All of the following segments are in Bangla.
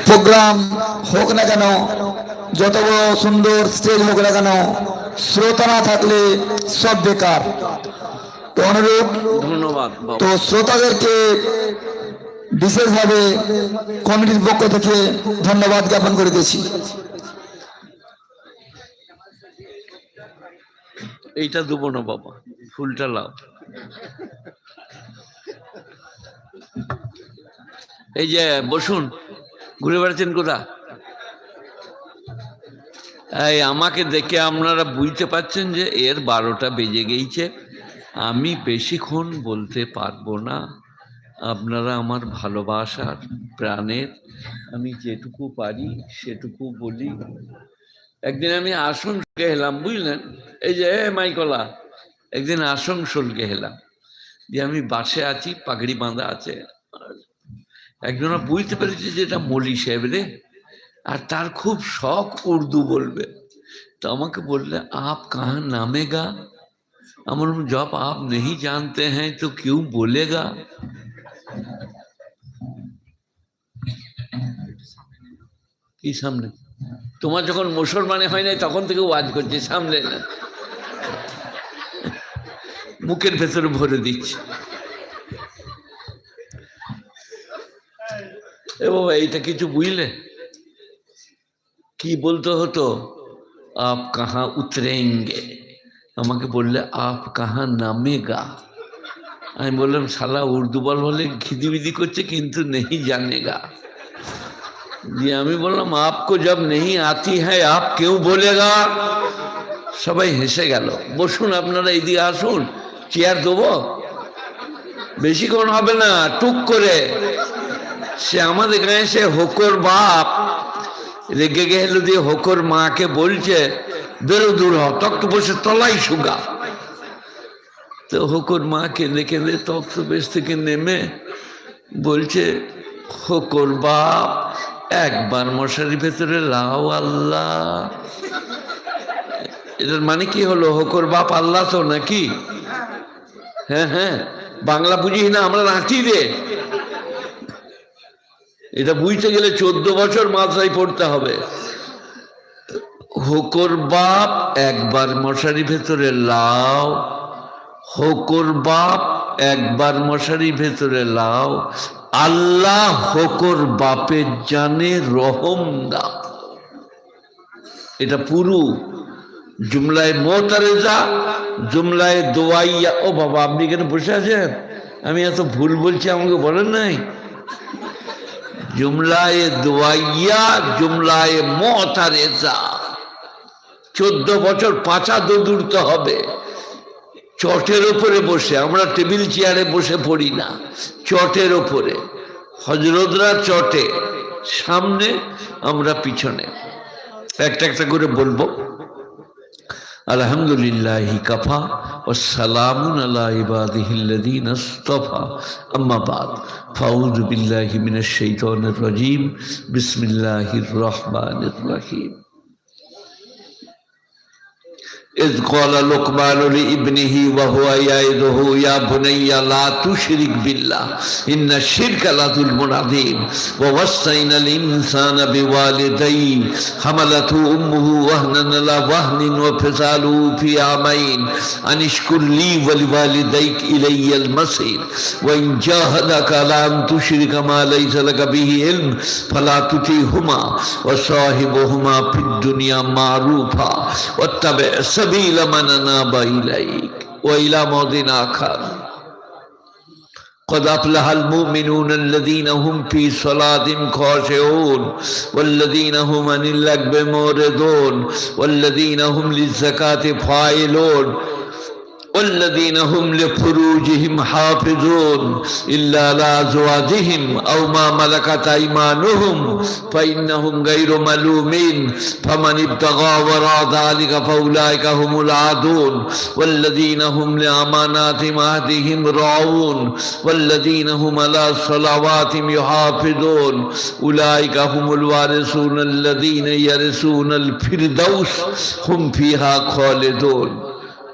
প্রোগ্রাম হোক না কেন, যত বড় সুন্দর স্টেজ হোক না কেন, শ্রোতা না থাকলে সব বেকার। তো অনুরোধ, ধন্যবাদ। তো শ্রোতাদেরকে বিশেষভাবে কমিটির পক্ষ থেকে ধন্যবাদ জ্ঞাপন করিতেছি। এইটা দেবো না বাবা, ফুলটা লাও। এই যে বসুন, ঘুরে বেড়াচ্ছেন কোথা? এই আমাকে দেখে আপনারা বুঝতে পারছেন যে এর 12টা বেজে গেছে, আমি বেশিক্ষণ বলতে পারবো না। আপনারা আমার ভালোবাসার প্রাণের, আমি যেটুকু পারি সেটুকু বলি। একদিন আমি আসানসোলকে এলাম, বুঝলেন? এই যে মাইকলা, একদিন আসানসোলকে এলাম, যে আমি বাসে আছি, পাগড়ি বাঁধা আছে, একজনা বুঝতে পেরেছি যে এটা মলি সাহেব রে, আর তার খুব শখ উর্দু বলবে। তো আমাকে বললে আপ কাহা নামেগা? আমার জব আপ नहीं जानते हैं तो क्यों बोलेगा? কি সামনে? তোমার যখন মুসলমানে হয় নাই তখন থেকে ওয়াজ করছে, সামনে না, মুখের ভেতরে ভরে দিচ্ছে। এ বাবা, এইটা কিছু বুঝলে? কি বলতে হতো? আপ কাহা উতরেঙ্গে? আমাকে বললে আপ কাহা নামেগা? আমি বললাম শালা উর্দু বলে খিদিবিদি করছে, কিন্তু নেই জানেগা। যে আমি বললাম আপকো জব নেই আতি হ্যাঁ আপ কেউ বলেগা? সবাই হেসে গেল। বসুন আপনারা, এইদিকে আসুন, চেয়ার দেবো, বেশিক্ষণ হবে না, টুক করে। সে আমাদের গায়ে সে হোকর বাপ রেগে গেল দিয়ে হোকর মাকে বলছে বেরো দূর হ, তক্ত বসে তলাই সুগা। তো হোকর মা কেঁদে কেঁদে তক্ত বেশ থেকে নেমে বলছে হোকর বাপ একবার মশারির ভেতরে লাও আল্লাহ। এটার মানে কি হলো? হোকর বাপ আল্লাহ তো নাকি? হ্যাঁ হ্যাঁ, বাংলা বুঝি না আমরা, রাঁচি রে। এটা বুঝতে গেলে 14 বছর মাদ্রাসায় পড়তে হবে। হোকর বাপ একবার মশারি ভেতরে লাও, হোকর বাপ একবার মশারি ভেতরে লাও, আল্লাহ হোকর বাপের জানে রহম দাও। এটা পুরো জুমলায় মোতারেজা, জুমলায় দোয়াইয়া। ও বাবা, আপনি এখানে বসে আছেন, আমি এত ভুল বলছি, আমাকে বলেন নাই? জুমলায় দোয়াইয়া, জুমলায় মোতারেজা। 14 বছর পাঁচা দৌড়তে হবে। চটের ওপরে বসে, আমরা টেবিল চেয়ারে বসে পড়ি না, চটের ওপরে। হজরতরা চটে, সামনে, আমরা পিছনে। একটা একটা করে বলবো। আলহামদুলিল্লাহি কাফা ওয়াসসালামুন আলা ইবাদিহিল্লাযীনা ইসতাফা, আম্মা বাদ, ফাউযু বিল্লাহি মিনাশ শাইতানির রাজীম, বিসমিল্লাহির রহমানির রহিম। إذ قال لقمان لابنه وهو يعظه يا بني لا تشرك بالله إن الشرك لظلم عظيم ووصينا الإنسان بوالديه حملته أمه وهنا على وهن وفصاله في عامين أن اشكر لي ولوالديك إلي المصير وإن جاهداك على أن تشرك ما ليس لك به علم فلا تطعهما وصاحبهما في الدنيا معروفا واتبع سبيل من أناب إليك وإلى موضع آخر قد أفلح المؤمنون الذين هم في صلاتهم خاشعون والذين هم عن اللغو معرضون والذين هم للزكاة فاعلون والذين هم لفروجهم حافظون إلا على أزواجهم أو ما ملكت أيمانهم فإنهم غير ملومين فمن ابتغى وراء ذلك فأولئك هم العادون والذين هم لأماناتهم عهدهم راعون والذين هم على صلواتهم يحافظون أولئك هم الوارثون الذين يرثون الفردوس هم فيها خالدون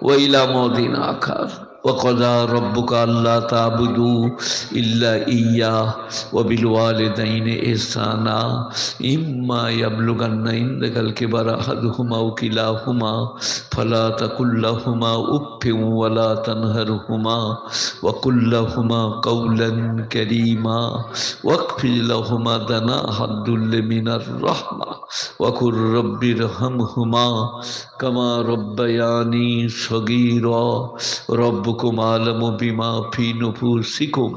وإلى موضع آخر وقضى ربك ألا تعبدوا إلا إياه وبالوالدين إحسانا إما يبلغن عندك الكبر أحدهما أو كلاهما فلا تقل لهما أف ولا تنهرهما وقل لهما قولا كريما واخفض لهما جناح الذل من الرحمة وقل رب ارحمهما كما ربياني صغيرا ربكم أعلم بما في نفوسكم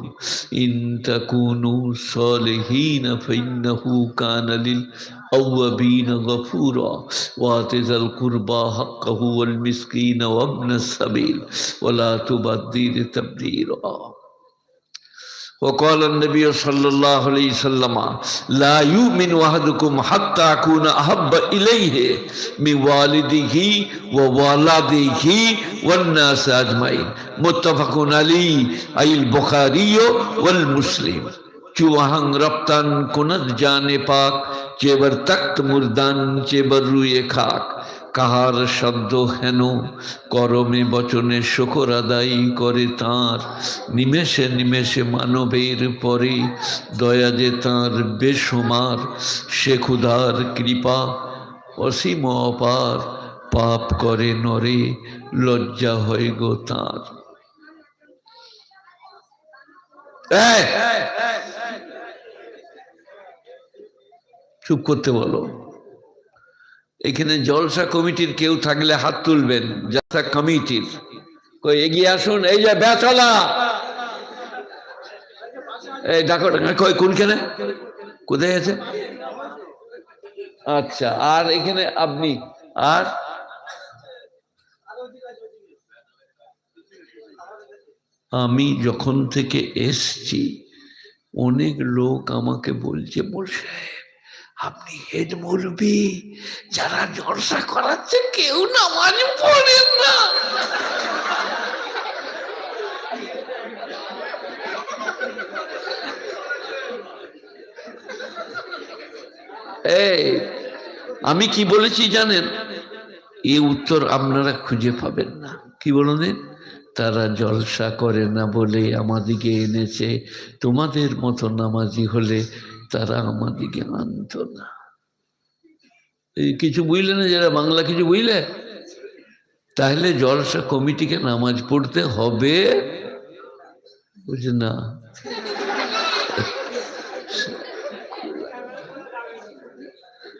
إن تكونوا صالحين فإنه كان للأوابين غفورا وآت ذا القربى حقه والمسكين وابن السبيل ولا تبذر تبذيرا وقال النبي صلى الله عليه وسلم لا يؤمن أحدكم حتى أكون أحب إليه من والده وولده والناس أجمعين متفق عليه أي البخاري والمسلم چوہنگ رفتن کند جانے پاک چیبر تخت مردان چیبر روئے খাক কাহার শব্দ হেন করমে বচনে শুকর আদায় করে তাঁর নিমেষে নিমেষে মানবের পরে দয়া যে তাঁর বেসুমার সে ক্ষুধার কৃপা অসীম অপার পাপ করে নরে লজ্জা হয় গো তাঁর। চুপ করতে বলো। এখানে জলসা কমিটির কেউ থাকলে হাত তুলবেন, জলসা কমিটির কই এগিয়ে আসুন। এই যে বেচালা, এই ডাকো কই কোনখানে, কোথায় আছে? আচ্ছা, আর এখানে আপনি, আর আমি যখন থেকে এসছি অনেক লোক আমাকে বলছে বসে আপনি হেড মৌলবি, যারা জলসা করাচ্ছে কেউ নামাজ পড়েন না। এই আমি কি বলেছি জানেন? এই উত্তর আপনারা খুঁজে পাবেন না। কি বলেন? তারা জলসা করে না বলে আমাদিকে এনেছে, তোমাদের মতো নামাজি হলে তারা আমাদিকে আনত না। এই কিছু বুঝলে না যারা বাংলা, কিছু বুঝলে? তাহলে জলসা কমিটিকে নামাজ পড়তে হবে, বুঝে না?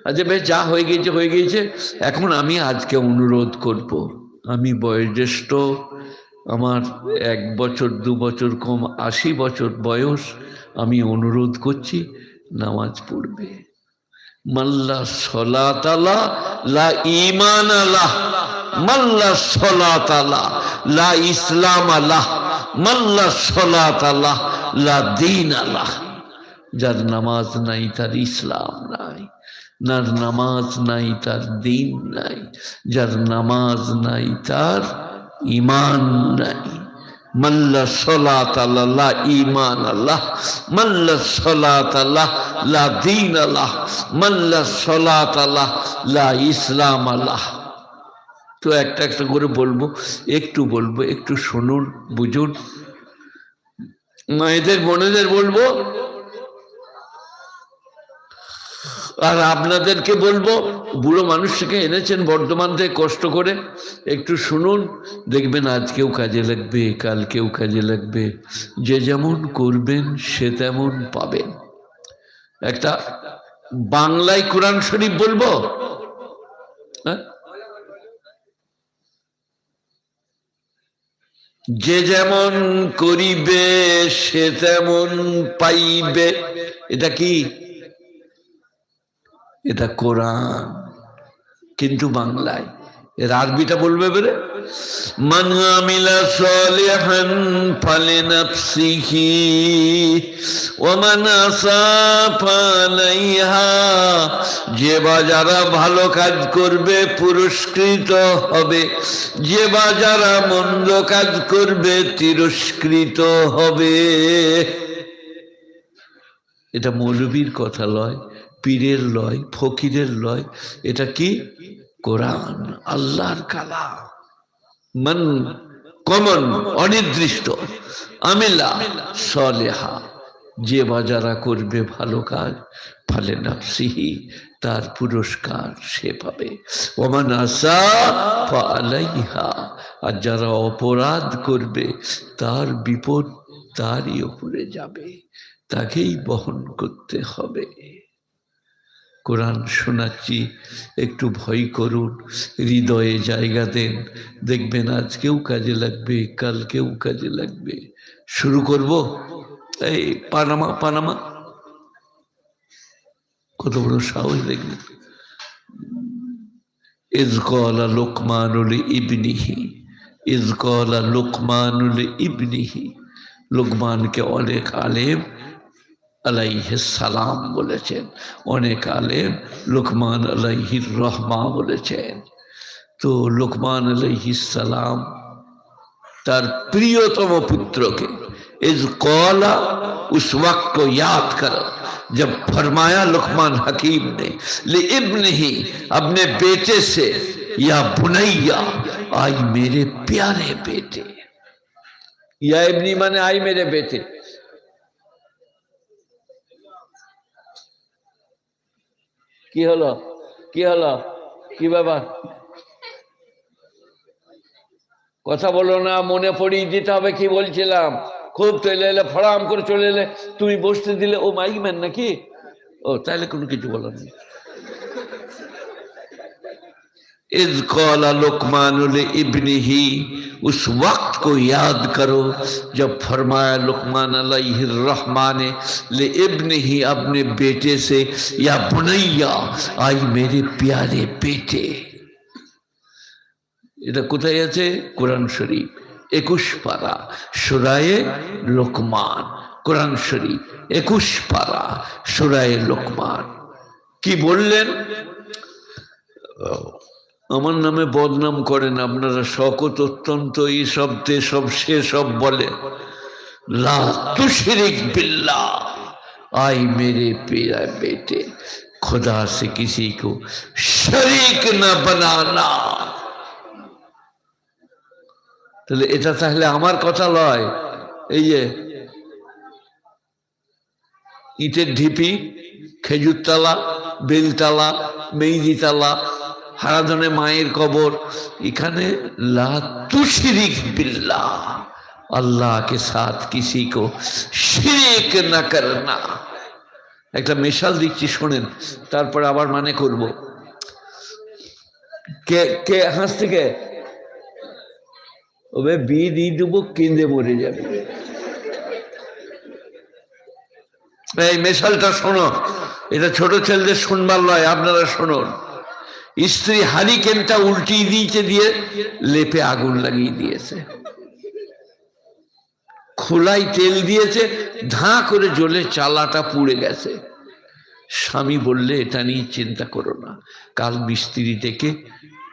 আচ্ছা বেশ, যা হয়ে গিয়েছে হয়ে গিয়েছে। এখন আমি আজকে অনুরোধ করব, আমি বয়োজ্যেষ্ঠ, আমার 1 বছর 2 বছর কম, 80 বছর বয়স। আমি অনুরোধ করছি নামাজ পড়বে। মাল্লা সলাত আলা লা ঈমান আলা, মাল্লা সলাত আলা লা ইসলাম আলা, মাল্লা সলাত আলা লা দীন আলা। যার নামাজ নাই তার ইসলাম নাই, যার নামাজ নাই তার দিন নাই, যার নামাজ নাই তার ঈমান নাই। মাল্লা সলাত আলা লা ঈমান আল্লাহ, মাল্লা সলাত আলা লা দীন আল্লাহ, মাল্লা সলাত আলা লা ইসলাম আল্লাহ। তো একটা একটা করে বলবো, একটু বলবো, একটু শুনুন, বুঝুন। মায়েদের বোনেদের বলবো আর আপনাদেরকে বলবো, বুড়ো মানুষকে এনেছেন বর্ধমান থেকে কষ্ট করে, একটু শুনুন, দেখবেন আজকেও কাজে লাগবে, কালকেও কাজে লাগবে। যে যেমন করবেন সে তেমন পাবেন। একটা বাংলায় কোরআন শরীফ বলবো, হ্যাঁ? যে যেমন করিবে সে তেমন পাইবে। এটা কি? এটা কোরআন, কিন্তু বাংলায়। এর আরবিটা বলবে বেরে, মান আমিলা সালিহান ফালিনাফসিহি ওয়া মান আসাফা আলাইহা। যে বা যারা ভালো কাজ করবে পুরস্কৃত হবে, যে বা যারা মন্দ কাজ করবে তিরস্কৃত হবে। এটা মৌলবীর কথা লয়, পীরের লয়, ফকিরের লয়, এটা কি? কোরআন, আল্লাহর কালাম। মান কমন, অনির্দিষ্ট। আমিলা সলেহা, যে বা যারা করবে ভালো কাজ, ফালে নাফসিহি, তার পুরস্কার সে পাবে। ওমান আসা ফালাইহা, আর যারা অপরাধ করবে তার বিপদ তারই উপরে যাবে, তাকেই বহন করতে হবে। কোরআন শোনাচ্ছি, একটু ভয় করুন, হৃদয়ে জায়গা দেন, দেখবেন আজকেও কাজে লাগবে, কালকেও কাজে লাগবে। শুরু করব। এই পানামা, পানামা কত বড় সাহস দেখলেন। ইজ ক্বালা লুকমানুল ইবনিহি, ইজ ক্বালা লুকমানুল ইবনিহি, লুকমানকে অনেক আলেম আলাইহিস সালাম বলেছেন, অনেক আলেম লুকমান আলাইহির রহমা বলেছেন। তো লুকমান আলাইহিস সালাম তার প্রিয়তম পুত্রকে इस कौला उस वक्त को याद करो जब फरमाया लुकमान हकीम ने ले इब्न ही, अपने बेटे से, या बुनैया, आई मेरे प्यारे बेटे। या इब्नी माने आई मेरे बेटे। কি হলো, কি হলো, কি ব্যাপার? কথা বলো না, মনে পড়িয়ে দিতে হবে কি বলছিলাম। খুব চলে এলে, ফড়াম করে চলে এলে, তুমি বসতে দিলে। ও মাইক ম্যান নাকি? ও তাহলে কোনো কিছু বলার নেই। इज़ क़ाला लुक़मान इब्निही, उस वक्त को याद करो जब फरमाया लुक़मान अलैहिर्रहमा ने ले इब्निही, अपने बेटे से, या बुनैया, आई मेरे प्यारे बेटे। এটা কোথায় আছে? কোরআন শরীফ 21 পারা, সূরায়ে লুকমান। কোরআন শরীফ 21 পারা, সূরায়ে লুকমান। কি বললেন? আমার নামে বদনাম করেন আপনারা, শকত অত্যন্ত এই শব্দে সব সে সব বলে, লা তুশরিক बिल्लाह, आई मेरे प्यारे बेटे, खुदा से किसी को शरीक न बनाना। তাহলে এটা তাহলে আমার কথা লয়। এই যে ইটের ঢিপি, খেজুরতলা, বেলতলা, মেইদিতলা, হারাধনে মায়ের কবর, এখানে লা তুশরিক বিল্লাহ, अल्लाह के साथ किसी को शिरक न करना। একটা মিশাল দিচ্ছি শোনেন, তারপর আবার মানে করব। কে কে হাসছে? কে? ওবে বিয়ে দিয়ে দেবো, কেঁদে মরে যাবে। এই মিশালটা শোনো, এটা ছোট ছেলেদের শুনবার নয়, আপনারা শুনুন। স্ত্রী হারিকেনটা উল্টিয়ে দিয়েছে, দিয়ে লেপে আগুন লাগিয়ে দিয়েছে, খোলায় তেল দিয়েছে, ধাঁ করে জ্বলে চালাটা পুড়ে গেছে। স্বামী বললে এটা নিয়ে চিন্তা করো না, কাল মিস্ত্রি ডেকে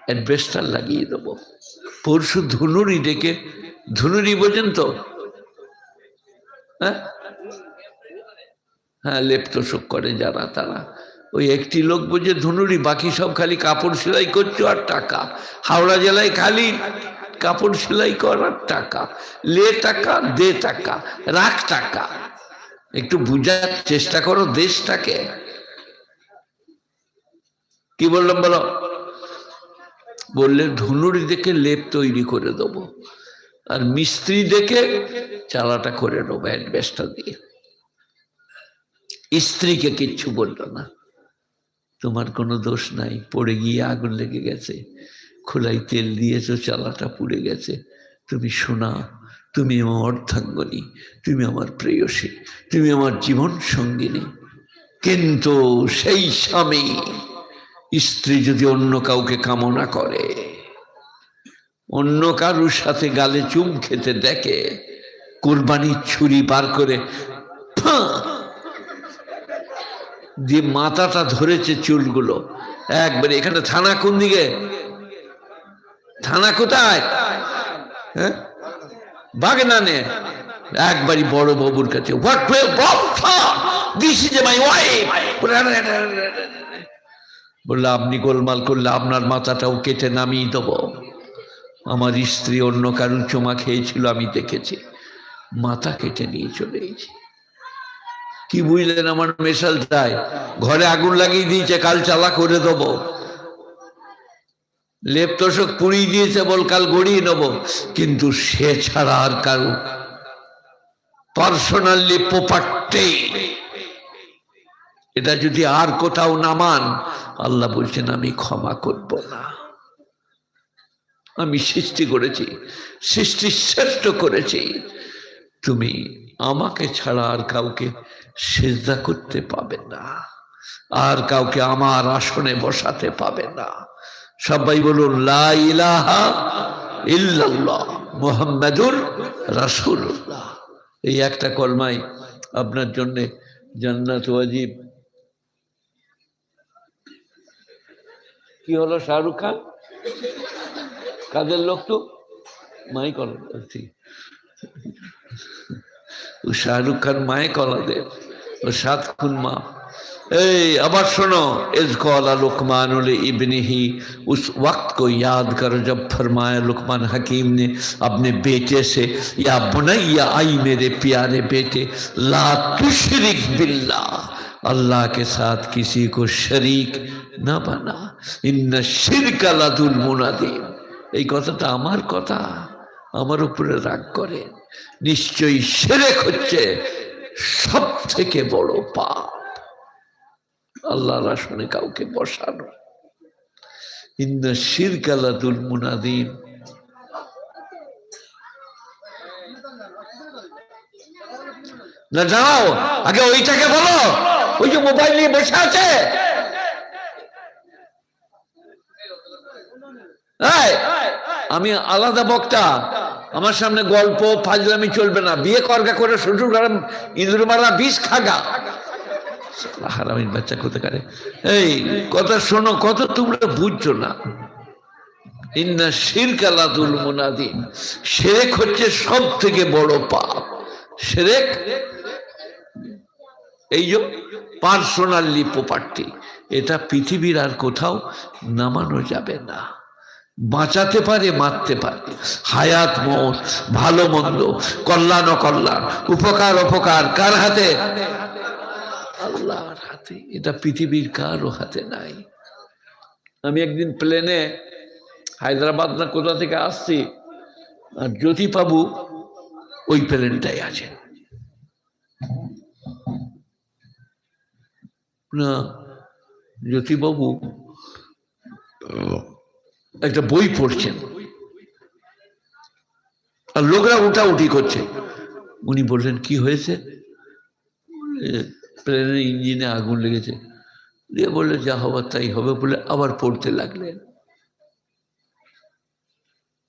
অ্যাডভেস্টার লাগিয়ে দেবো, পরশু ধুনুরি ডেকে, ধুনুরি বোঝেন তো? হ্যাঁ হ্যাঁ, লেপ তোষক করে যারা, তারা ওই একটি লোক বোঝে ধুনুরি, বাকি সব খালি কাপড় সেলাই করছো আর টাকা। হাওড়া জেলায় খালি কাপড় সেলাই করার টাকা, লে টাকা, দে টাকা, রাখ টাকা। একটু বুঝার চেষ্টা করো দেশটাকে। কি বললাম বলো? বললে ধুনুরি দেখে লেপ তৈরি করে দেবো, আর মিস্ত্রি দেখে চালাটা করে নেবো অ্যাডভেস্টার দিয়ে। স্ত্রীকে কিচ্ছু বললো না, তোমার কোনো দোষ নাই, পড়ে গিয়ে আগুন লেগে গেছে, খোলাই তেল দিয়েছো, চালাটা পুড়ে গেছে। তুমি শোনা, তুমি আমার অর্ধাঙ্গনী, তুমি আমার প্রেয়সী, তুমি আমার জীবন সঙ্গিনী। কিন্তু সেই স্বামী স্ত্রী যদি অন্য কাউকে কামনা করে, অন্য কারুর সাথে গালে চুম খেতে দেখে, কুরবানির ছুরি পার করে দিয়ে মাথাটা ধরেছে, চুলগুলো একবারে। এখানে থানা কোন দিকে? থানা কোথায়? হ্যাঁ, বাগনানে। একবারই বড় বাবুর কাছে, বললো আপনি গোলমাল করলে আপনার মাথাটাও কেটে নামিয়ে দেবো। আমার স্ত্রী অন্য কারুর চুমা খেয়েছিল, আমি দেখেছি, মাথা কেটে নিয়ে চলে গেছি। কি বুঝলেন আমার মেশালটায়? ঘরে আগুন লাগিয়ে দিয়েছে, কাল চালা করে দেবো। লেপ তোষক পুড়িয়ে দিয়েছে, বল কাল গড়িয়ে নেবো। কিন্তু সে ছাড়া আর কারু পার্সোনালি প্রপার্টি, এটা যদি আর কোথাও নামান, আল্লাহ বলছেন আমি ক্ষমা করব না। আমি সৃষ্টি করেছি, সৃষ্টি শ্রেষ্ঠ করেছি, তুমি আমাকে ছাড়া আর কাউকে সিজদা করতে পাবে না, আর কাউকে আমার আসনে বসাতে পাবে না। সবাই বলুন লা ইলাহা ইল্লাল্লাহ মুহাম্মাদুর রাসূলুল্লাহ। এই একটা কলমাই আপনার জন্য জান্নাত ওয়াজিব। কি হলো শাহরুখ খান? কাদের লোক তো মাই কলা, ও শাহরুখ খান মায়ে কলা দে, ও 7 খুন মা। এই আবার শোनो, इज़ क़ाला लुक़मान लिइब्निही, उस वक्त को याद करो जब फरमाया लुक़मान हकीम ने अपने बेटे से, या बुनैया आई मेरे प्यारे बेटे, ला तुशरिक बिल्लाह, अल्लाह के साथ किसी को शरीक न बना, इन्ना शिरका लज़ुल्मुन अज़ीम। এই কথাটা আমার কথা, আমার উপরে রাগ করে। নিশ্চয়ই শিরক হচ্ছে সব থেকে বড় পাপ, আল্লাহর আসনে কাউকে বসানো। ইন্না শিরকা লাযুলমুন আযীম। না যাও, আগে ওইটাকে বলো, ওই যে মোবাইল নিয়ে বসে আছে। আমি আলাদা বক্তা, আমার সামনে গল্প ফাজলামি চলবে না। বিয়ে করগা করে শ্বশুর ঘরে ইঁদুর মারা বিষ খাগা, হারামির বাচ্চা কোথাকারে। এই কথা শোনো, কথা তোমরা বুঝছো না। ইন্না শিরকা লাযুলমুন আযীম, শিরক হচ্ছে সব থেকে বড় পাপ। শিরক এই যে পার্সোনালি প্রপার্টি, এটা পৃথিবীর আর কোথাও নামানো যাবে না। বাঁচাতে পারে, মারতে পারে, হায়াত মওত, ভালো মন্দ, কল্যাণ অকল্যাণ, উপকার অপকার কার হাতে? আল্লাহর হাতে। এটা পৃথিবীর কারো হাতে নাই। আমি একদিন প্লেনে হায়দ্রাবাদ না কোথা থেকে আসছি, আর জ্যোতিবাবু ওই প্লেনটাই আছে না। জ্যোতিবাবু একটা বই পড়ছেন, আর লোকরা উঠাউঠি করছে। উনি বললেন কি হয়েছে? প্লেনের ইঞ্জিনে আগুন লেগেছে। দিয়ে বললে যা হবার তাই হবে, বলে আবার পড়তে লাগলেন।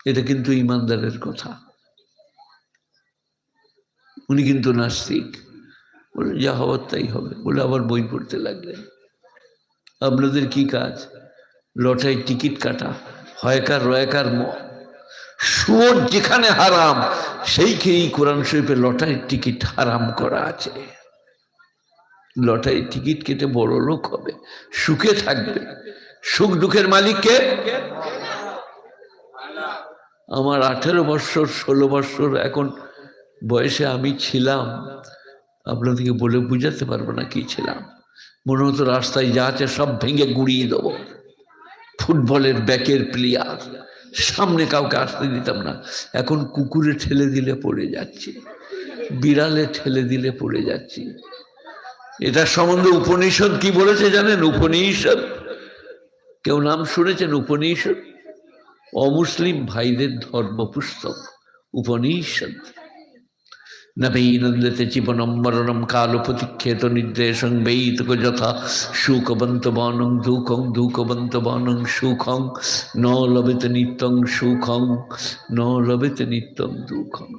এটা কিন্তু ইমানদারের কথা। উনি কিন্তু নাস্তিক, বলে যা হবার তাই হবে, বলে আবার বই পড়তে লাগলেন। আপনাদের কি কাজ? লটারির টিকিট কাটা, হয়কার রয়কার সুর যেখানে হারাম, সেইখানেই কোরআন শরীফে লটারির টিকিট হারাম করা আছে। লটারির টিকিট কেটে বড় লোক হবে, সুখে থাকবে। সুখ দুঃখের মালিককে? আমার 18 বৎসর 16 বৎসর এখন বয়সে আমি ছিলাম, আপনাদেরকে বলে বুঝাতে পারবো না কি ছিলাম। মনে হতো রাস্তায় যা আছে সব ভেঙে গুঁড়িয়ে দেবো। ফুটবলের ব্যাকের প্লেয়ার, সামনে কাউকে আসতে দিতাম না। এখন কুকুরে ঠেলে দিলে পড়ে যাচ্ছি, বিড়ালে ঠেলে দিলে পড়ে যাচ্ছি। এটা সম্বন্ধে উপনিষদ কি বলেছে জানেন? উপনিষদ, কেউ নাম শুনেছেন? উপনিষদ অমুসলিম ভাইদের ধর্ম পুস্তক উপনিষদ। নবীনন্দতে জীবনম মরণম কাল প্রতিক্ষেত নির্দেশং বৈতক যথা সুখবন্ত বনং দুঃখং দুঃখবন্ত বনং সুখং ন লবেত নিত্যং সুখং ন লবেত নিত্যং দুঃখং।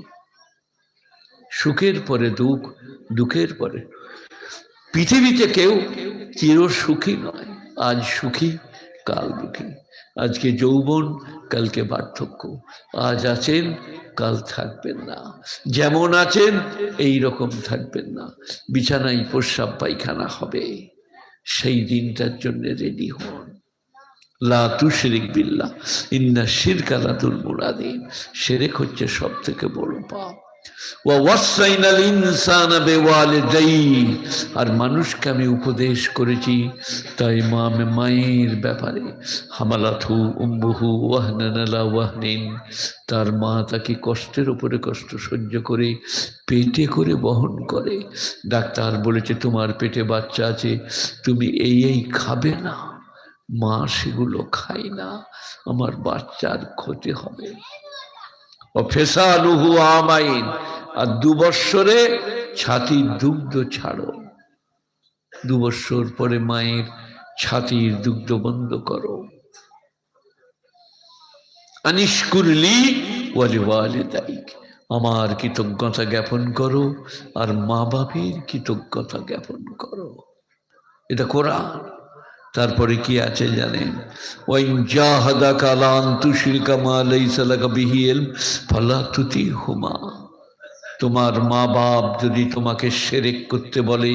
সুখের পরে দুঃখ, দুঃখের পরে। পৃথিবীতে কেউ চির সুখী নয়। আজ সুখী কাল দুঃখী। আজকে যৌবন, কালকে বার্ধক্য। আজ আছেন, কাল থাকবেন না। যেমন আছেন এই রকম থাকবেন না। বিছানায় প্রস্রাব পায়খানা হবে, সেই দিনটার জন্য রেডি হন। লা তুশরিক বিল্লাহ ইন্না শিরকা লাযুলমুন আযীম। শিরক হচ্ছে সব থেকে বড় পাপ। ওয়া ওয়াসাইনাল ইনসানা বিওয়ালিদাইহি, আর মানুষকে আমি উপদেশ করেছি তাই মায়ের ব্যাপারে। হামালাতহু উম্মুহু ওয়াহনান আলা ওয়াহনিন, তার মা তাকে কষ্টের উপরে কষ্ট সহ্য করে পেটে করে বহন করে। ডাক্তার বলেছে তোমার পেটে বাচ্চা আছে, তুমি এই খাবে না। মা সেগুলো খাই না, আমার বাচ্চার ক্ষতি হবে। ও ফেসালুহু আমাইন, আর 2 বৎসরে ছাতির দুগ্ধ ছাড়ো। 2 বৎসর পরে মায়ের ছাতির দুগ্ধ বন্ধ করো। আনিশকুরলি ওয়ালিওয়ালিদাইক, আমার কৃতজ্ঞতা জ্ঞাপন করো আর মা বাপের কৃতজ্ঞতা জ্ঞাপন করো। এটা কোরআন। তারপরে কি আছে জানেন? ওয়াইন জাহাদাকা আলা আন তুশরিকা মা লাইসা লাকা বিহি ইলম ফালা তুতিহুমা, তোমার মা বাপ যদি তোমাকে শিরক করতে বলে,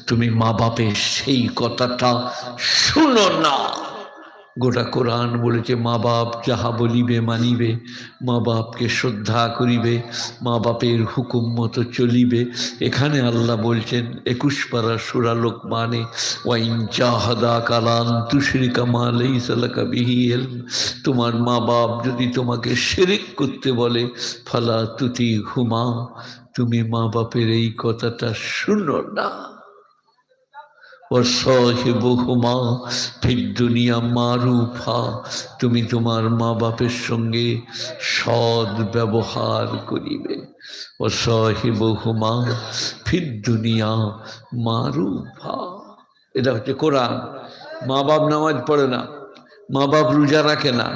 তুমি মা বাপের সেই কথাটা শুনো না। গোটা কোরআন বলেছে মা বাপ যাহা বলিবে মানিবে, মা বাপকে শ্রদ্ধা করিবে, মা বাপের হুকুম মতো চলিবে। এখানে আল্লাহ বলছেন 21 পারা সূরা লোকমানে, ওয়াইন জাহাদাকা আলা আন তুশরিকা মা লাইসা লাকা বিহি ইলম, তোমার মা বাপ যদি তোমাকে শিরক করতে বলে, ফালা তুতিহুমা, তুমি মা বাপের এই কথাটা শুনো না। ওয়াসাহিবুহুমা ফিদ দুনিয়া মারুফা, তুমি তোমার মা বাপের সঙ্গে সৎ ব্যবহার করিবে। ওয়াসাহিবুহুমা ফিদ দুনিয়া মারুফা, এটা হচ্ছে কোরআন। মা বাপ নামাজ পড়ে না, মা বাপ রোজা রাখে না,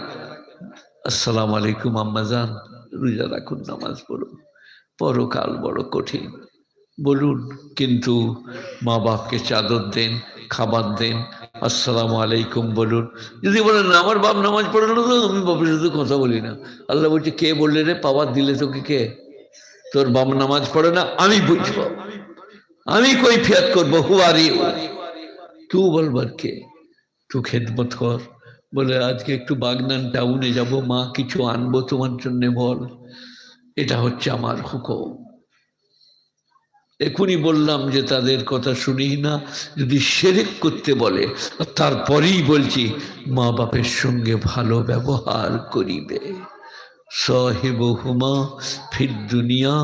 আসসালামু আলাইকুম আম্মাজান, রোজা রাখুন, নামাজ পড়ুন, পরকাল বড় কঠিন বলুন। কিন্তু মা বাপকে চাদর দেন, খাবার দেন, আসসালামু আলাইকুম বলুন। যদি বলেন না আমার বাপ নামাজ পড়ে না, তো আমি বাপের সাথে কথা বলি না। আল্লাহ বলছে কে বললে রে, পাওয়ার দিলে তোকে কে? তোর বাপ নামাজ পড়ে না, আমি বুঝবো, আমি কৈফিয়ত করবো। হুয়ারি তু বলবার কে? তু খেদমত কর। বলে আজকে একটু বাগনান টাউনে যাব, মা কিছু আনবো তোমার জন্য, বল। এটা হচ্ছে আমার হুকুম। এখনই বললাম যে তাদের কথা শুনি না। যদি শিরক করতে বলে, তারপরেই বলছি মা বাপের সঙ্গে ভালো ব্যবহার করিবে। সাহিবুহুমা ফিদ দুনিয়া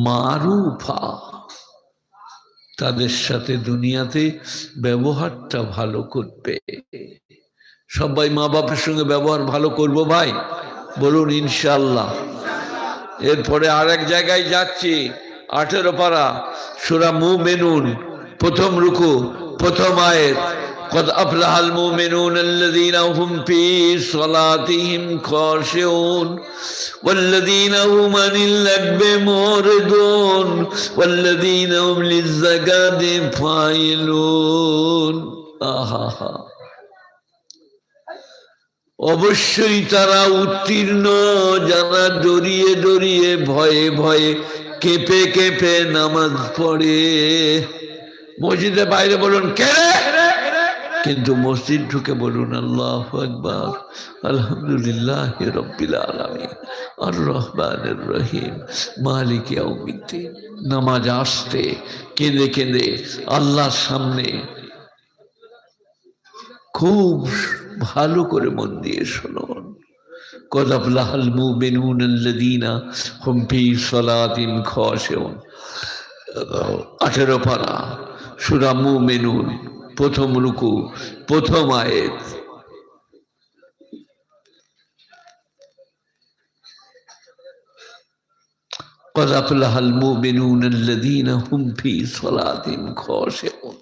মারুফা, তাদের সাথে দুনিয়াতে ব্যবহারটা ভালো করবে। সবাই মা বাপের সঙ্গে ব্যবহার ভালো করবো ভাই, বলুন ইনশাআল্লাহ। এরপরে আর এক জায়গায় যাচ্ছি, 18 পারা সূরা মুমিনুন, প্রথম রুকু, প্রথম আয়াত। قد أفلح المؤمنون الذين هم في صلاتهم خاشعون والذين هم عن اللغو معرضون والذين هم للزكاة فاعلون। আহা, অবশ্যই তারা উত্তীর্ণ যারা ডরিয়ে ডরিয়ে ভয়ে ভয়ে কেঁপে কেঁপে নামাজ পড়ে। মসজিদের বাইরে বলুন কে, কিন্তু মসজিদ ঢুকে বলুন আল্লাহু আকবার, আলহামদুলিল্লাহি রাব্বিল আলামিন, আর রহমানির রহিম, মালিক ইয়াউমিদ্দিন। নামাজ আসতে কেঁদে কেঁদে আল্লাহর সামনে খুব ভালো করে মন দিয়ে শুনুন। قد أفلح المؤمنون الذين هم في صلاتهم خاشعون, 18 পারা সূরা মুমিনুন, প্রথম রুকু, প্রথম আয়াত। قد أفلح المؤمنون الذين هم في صلاتهم خاشعون,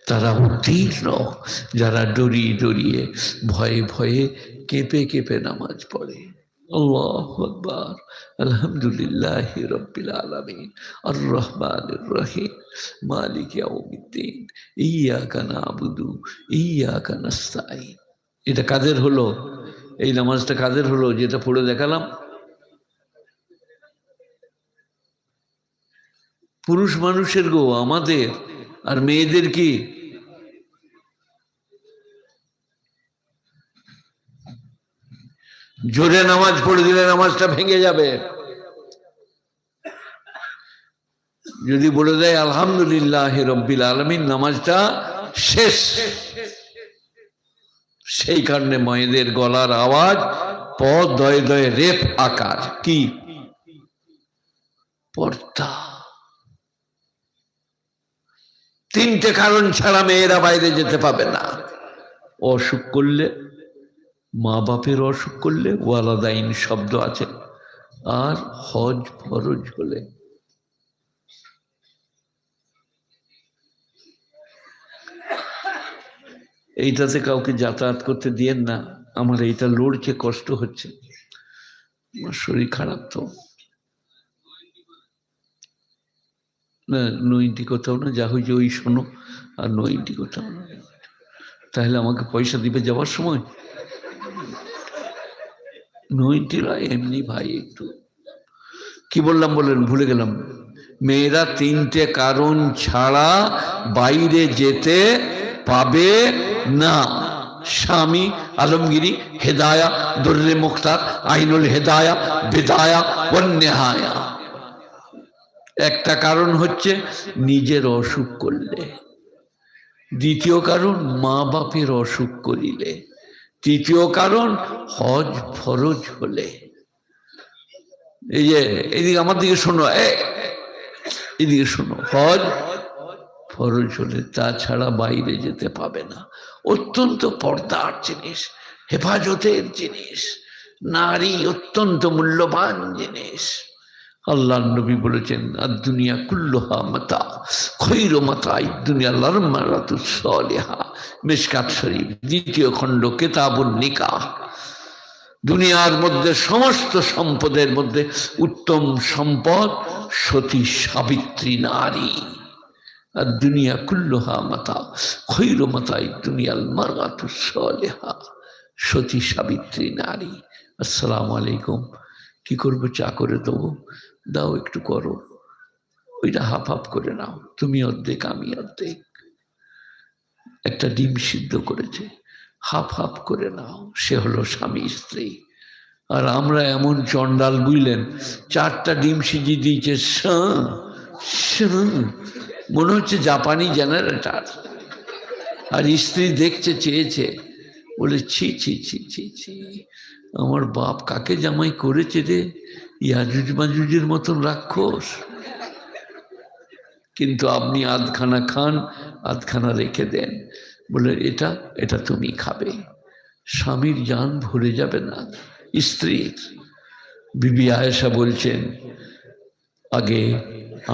তারা উত্তীর্ণ যারা ডরিয়ে ডরিয়ে ভয়ে ভয়ে কেঁপে কেঁপে নামাজ পড়ে। আল্লাহু আকবার, আলহামদুলিল্লাহি রাব্বিল আলামিন, আর রহমানির রহিম, মালিক ইয়াউমিদ্দিন, ইয়্যাকা না'বুদু ইয়্যাকা নাস্তাঈন। এটা কাদের হলো? এই নামাজটা কাদের হলো যেটা পড়ে দেখালাম? পুরুষ মানুষের গো, আমাদের। আর মেয়েদের কি? জোরে নামাজ পড়ে দিলে নামাজটা ভেঙে যাবে। যদি বলে দেয় আলহামদুলিল্লাহ রব্বিল আলামিন, নামাজটা শেষ। সেই কারণে মায়েদের গলার আওয়াজ প দয়ে দয়ে রেপ আকার। কি পর্দা। তিনটে কারণ ছাড়া মেয়েরা বাইরে যেতে পাবে না। অসুখ করলে, মা বাপের অসুখ করলে ওয়ালাদাইন শব্দ আছে, আর হজ ফরজ হলে। এইটাতে কাউকে যাতায়াত করতে দিয়েন না। আমার এইটা লড়ছে, কষ্ট হচ্ছে, আমার শরীর খারাপ। তো না, নইনটি কোথাও না, যা হয়েছে ওই শোনো, আর নইনটি কোথাও না। তাহলে আমাকে পয়সা দিবে যাওয়ার সময়? নইনটিরা এমনি ভাই একটু কি বললাম বলেন, ভুলে গেলাম। মেয়েরা তিনটে কারণ ছাড়া বাইরে যেতে পাবে না। স্বামী, আলমগিরি, হেদায়া, দুর্রে মুখতার, আইনুল হেদায়া, বেদায়া ও নেহায়া। একটা কারণ হচ্ছে নিজের অসুখ করলে, দ্বিতীয় কারণ মা বাপের অসুখ করিলে, তৃতীয় কারণ হজ ফরজ হলে। এই যে এইদিকে আমার দিকে শোনো, এদিকে শোনো, হজ ফরজ হলে, তাছাড়া বাইরে যেতে পাবে না। অত্যন্ত পর্দার জিনিস, হেফাজতের জিনিস, নারী অত্যন্ত মূল্যবান জিনিস। আল্লাহ নবী বলেছেন আর দুনিয়া কুল্লুহা মাতা, খৈরু মাতাই দুনিয়া লারমারাতুস সালিহা। মিশকাত শরীফ, দ্বিতীয় খণ্ড, কিতাবুন নিকাহ। দুনিয়ার মধ্যে সমস্ত সম্পদের মধ্যে উত্তম সম্পদ সতী সাবিত্রী নারী। আর দুনিয়া কুল্লুহা মাতা, খৈরু মাতাই দুনিয়াল মারআতুস সালিহা। সতী সাবিত্রী নারী। আসসালামু আলাইকুম। কি করবো? চা করে দেবো? দাও, একটু করো। ওইটা হাফ হাফ করে নাও, তুমি অর্ধেক আমি অর্ধেক। একটা ডিম সিদ্ধ করেছে, হাফ হাফ করে নাও। সে হলো স্বামী স্ত্রী। আর আমরা এমন চন্ডাল, বুঝলেন, 4টা ডিম সিজিয়ে দিয়েছে, মনে হচ্ছে জাপানি জেনারেটর। আর স্ত্রী দেখছে, চেয়েছে, বলে ছি ছি ছি ছি ছি, আমার বাপ কাকে জামাই করেছে রে, ইয়াজুজ মাজুজের মতন রাক্ষস। কিন্তু আপনি আধখানা খান, আধখানা রেখে দেন, বলে এটা এটা তুমি খাবে। স্বামীর জান ভরে যাবে না স্ত্রীর। বিবি আয়েশা বলছেন, আগে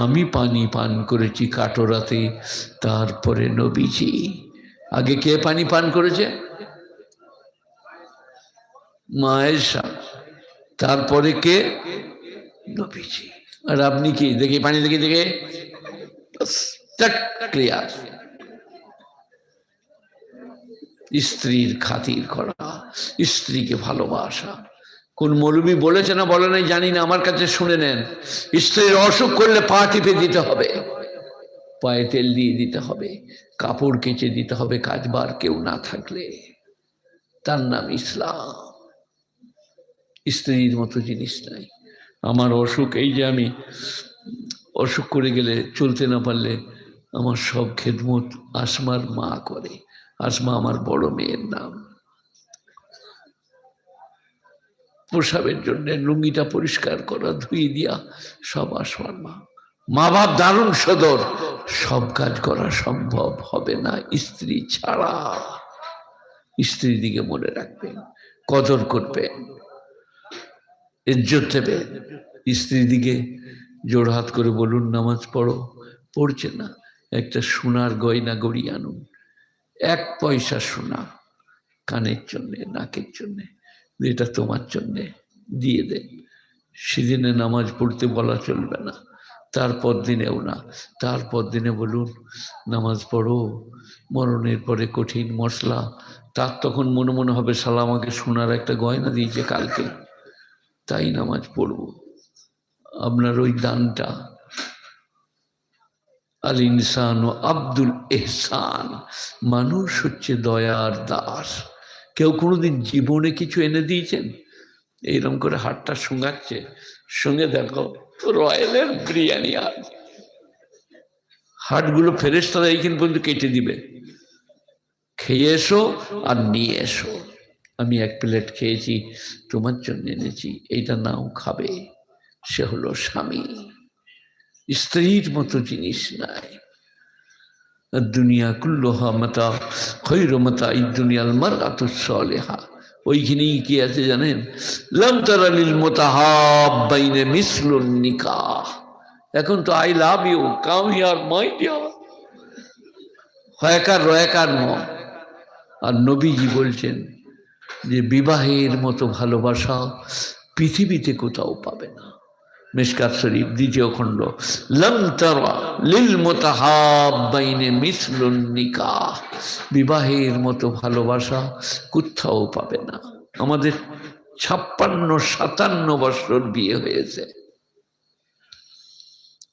আমি পানি পান করেছি কাটোরাতে, তারপরে নবীজি। আগে কে পানি পান করেছে? মা আয়েশা। তারপরে কে? নবীজি। আর আপনি কি? দেখি পানি, দেখি দেখে ক্লিয়ার। স্ত্রীর খাতির করা, স্ত্রীকে ভালোবাসা। কোন মৌলবী বলেছে না বলে নাই জানি না, আমার কাছে শুনে নেন। স্ত্রীর অসুখ করলে পা টিপে দিতে হবে, পায়ে তেল দিয়ে দিতে হবে, কাপড় কেচে দিতে হবে কাচবার কেউ না থাকলে। তার নাম ইসলাম। স্ত্রীর মতো জিনিস নাই। আমার অসুখ, এই যে আমি অসুখ করে গেলে, চলতে না পারলে, আমার সব খেদমত আসমার মা করে। আসমা আমার বড় মেয়ের নাম। প্রসাবের জন্য লুঙ্গিটা পরিষ্কার করা, ধুয়ে দিয়া, সব আসমার মা। মা বাপ দারুণ সদর, সব কাজ করা সম্ভব হবে না স্ত্রী ছাড়া। স্ত্রীর দিকে মনে রাখবেন, কদর করবেন, ইজ্জত দেবেন। স্ত্রীর দিকে জোড়হাত করে বলুন নামাজ পড়ো, পড়ছে না, একটা সোনার গয়না গড়িয়ে আনুন। 1 পয়সা সোনা, কানের জন্যে, নাকের জন্যে, এটা তোমার জন্যে দিয়ে দেন। সেদিনে নামাজ পড়তে বলা চলবে না, তারপর দিনেও না। তারপর দিনে বলুন নামাজ পড়ো, মরণের পরে কঠিন মশলা। তার তখন মনে মনে হবে শালা আমাকে সোনার একটা গয়না দিয়েছে কালকে, তাই নামাজ পড়ব। আপনার ওই দানটা, আল ইনসান ও আব্দুল এহসান, মানুষ হচ্ছে দয়ার দাস। কেউ কোনোদিন জীবনে কিছু এনে দিয়েছেন? এইরকম করে হাতটা শুঙাচ্ছে, সঙ্গে দেখো রয়্যালের বিরিয়ানি। আর হাটগুলো ফেরেশতারা এইখান পর্যন্ত কেটে দিবে, খেয়ে এসো আর নিয়ে এসো। আমি এক প্লেট খেয়েছি, তোমার জন্য এনেছি, এইটা নাও খাবে। সে হলো স্বামী। স্ত্রীর মতো জিনিস নাই। দুনিয়া কুল্লুহা মাতা, খৈরু মাতাই দুনিয়াল মারআতু সালিহা। ওইখানেই কি আছে জানেন? লাম তারা লিল মুতাহাব্বাইনে মিসলুন নিকাহ। এখন তো I love you, come here my dear, হয়কার রয়কার ন। আর নবীজি বলছেন যে বিবাহের মতো ভালোবাসা পৃথিবীতে কোথাও পাবে না। মিশকাত শরীফ 2 খণ্ড। লাম তারা লিল মুতাহাব্বাইনে মিসলুন নিকাহ। বিবাহের মতো ভালোবাসা কোথাও পাবে না। আমাদের 56-57 বছর বিয়ে হয়েছে।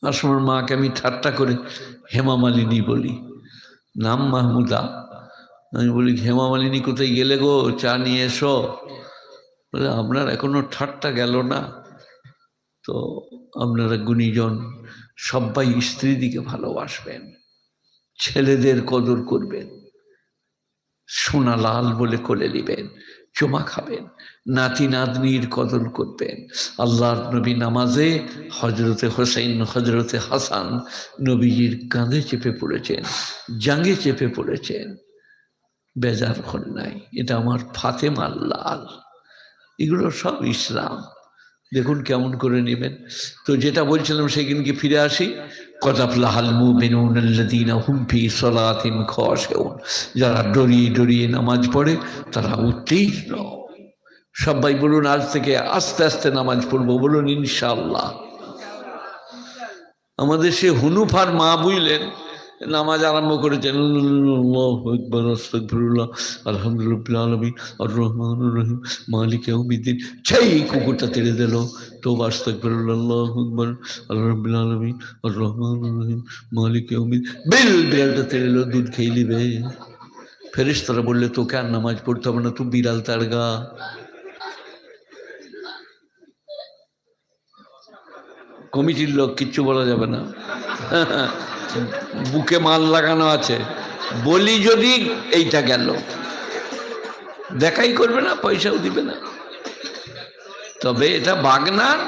আসমার মাকে আমি ঠাট্টা করে হেমা মালিনী বলি, নাম মাহমুদা। আমি বলি, হেমা মালিনী কোথায় গেলে গো, চা নিয়ে এসো। বলে, আপনার এখনো ঠাট্টা গেল না তো? আপনারা গুণীজন সবাই স্ত্রীদিকে ভালোবাসবেন, ছেলেদের কদর করবেন, সোনা লাল বলে কোলে নেবেন, চুমা খাবেন, নাতি নাতনির কদর করবেন। আল্লাহর নবী নামাজে হজরতে হোসেন, হজরতে হাসান নবীজির কাঁধে চেপে পড়েছেন, জাঙ্গে চেপে পড়েছেন, বেজার হন নাই। এটা আমার ফাতেমার লাল। এগুলো সব ইসলাম। দেখুন কেমন করে নেবেন। তো যেটা বলছিলাম সেখানকে ফিরে আসি। কদ আফলাহাল মুমিনুনাল্লাযীনা হুম ফী সালাতিহিম খাশিউন। যারা ডরিয়ে ডরিয়ে নামাজ পড়ে তারা উত্তীর্ণ। সবাই বলুন আজ থেকে আস্তে আস্তে নামাজ পড়বো, বলুন ইনশাআল্লাহ। আমাদের সে হুনুফার মা বুঝলেন, নামাজ আরম্ভ করেছেন, আল্লাহু আকবার, আস্তাগফিরুল্লাহ, আলহামদুলিল্লাহ রাব্বিল আলামিন, আর রহমানুর রহিম, মালিক ইয়াউমিদ্দিন। সেই কুকুরটা তেড়ে দিল, তওবা, আস্তাগফিরুল্লাহ, আল্লাহু আকবার, আল্লাহ রাব্বিল আলামিন, আর রহমানুর রহিম, মালিক ইয়াউমিদ্দিন। বিড়ালটা তেড়ে এলো, দুধ খেয়ে নিবে। ফেরেশতারা বললে, তোকে আর নামাজ পড়তে হবে না, তুই বিড়াল তাড়গা। কমিটির লোক, কিচ্ছু বলা যাবে না, বুকে মাল লাগানো আছে। বলি যদি এইটা গেল, দেখাই করবে না, পয়সাও দিবে না। তবে এটা বাগনান,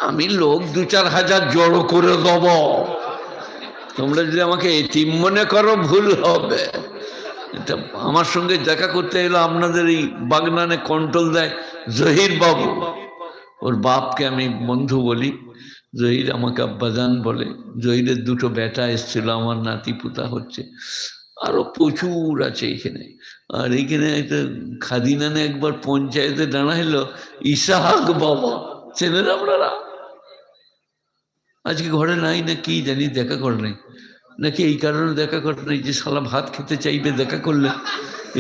আমি লোক 2-4 হাজার জড়ো করে দেব। তোমরা যদি আমাকে এতিম মনে করো ভুল হবে। এটা আমার সঙ্গে দেখা করতে এলো, আপনাদের এই বাগনানে কন্ট্রোল দেয় জহির বাবু। ওর বাপকে আমি বন্ধু বলি, জহির আমাকে আব্বাজান বলে। জহিরের 2টো বেটা এসছিল, আমার নাতি পুতা হচ্ছে, আরো প্রচুর আছে এখানে। আর এইখানে একটা খাদিনানে একবার পঞ্চায়েতে দাঁড়াইলো ইসাহাক বাবা, চেনেন আপনারা? আজকে ঘরে নাই না কি জানি, দেখা করে নাই নাকি এই কারণে দেখা করে নাই যে শালা ভাত খেতে চাইবে দেখা করলে,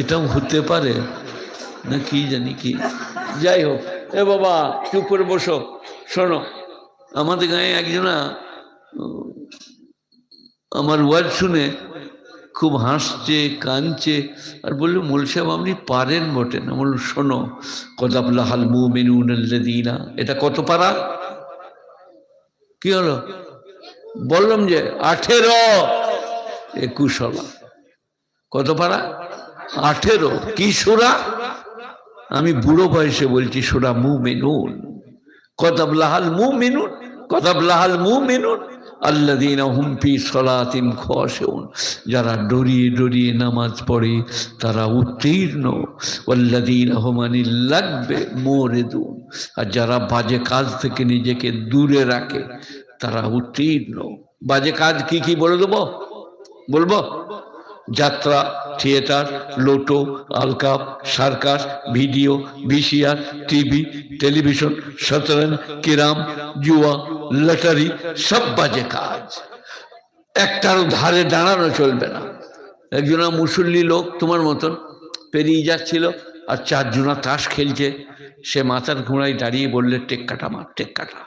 এটাও হতে পারে না কি জানি কি। যাই হোক, এ বাবা চুপ করে বসো, শোনো। আমাদের গায়ে একজনা আমার ওয়াজ শুনে খুব হাসছে, কাঁদছে, আর বললো, মোল সাহেব আপনি পারেন বটেন। আমি বললাম, শোনো, কদ আফলাহাল মুমিনুনাল্লাযীনা, এটা কত পারা? কি হলো? বললাম যে 18, 21 হলো। কত পারা? 18। কি সূরা? আমি বুড়ো বয়সে বলছি সূরা মুমিনুন। কদ আফলাহাল মুমিনুন, কদ আফলাহাল মুমিনুন আল্লাযীনা হুম ফী সালাতিহিম খাশিউন। যারা ডরিয়ে ডরিয়ে নামাজ পড়ে তারা উত্তীর্ণ। ওয়াল্লাযীনা হুম আনিল লাগবি মুরিদুন। আর যারা বাজে কাজ থেকে নিজেকে দূরে রাখে তারা উত্তীর্ণ। বাজে কাজ কি কি বলে দেবো? বলবো? যাত্রা, থিয়েটার, লোটো, আলকাপ, circus, video, VCR, TV, television, শতরঞ্জ, কিরাম, জুয়া, লটারি, সব বাজে কাজ। একটারও ধারে দাঁড়ানো চলবে না। একজনা মুসল্লি লোক তোমার মতন পেরিয়ে যাচ্ছিল, আর 4 জনা তাস খেলছে। সে মাথার ঘোড়ায় দাঁড়িয়ে বললে, টেক্কাটা মার, টেক্কাটা।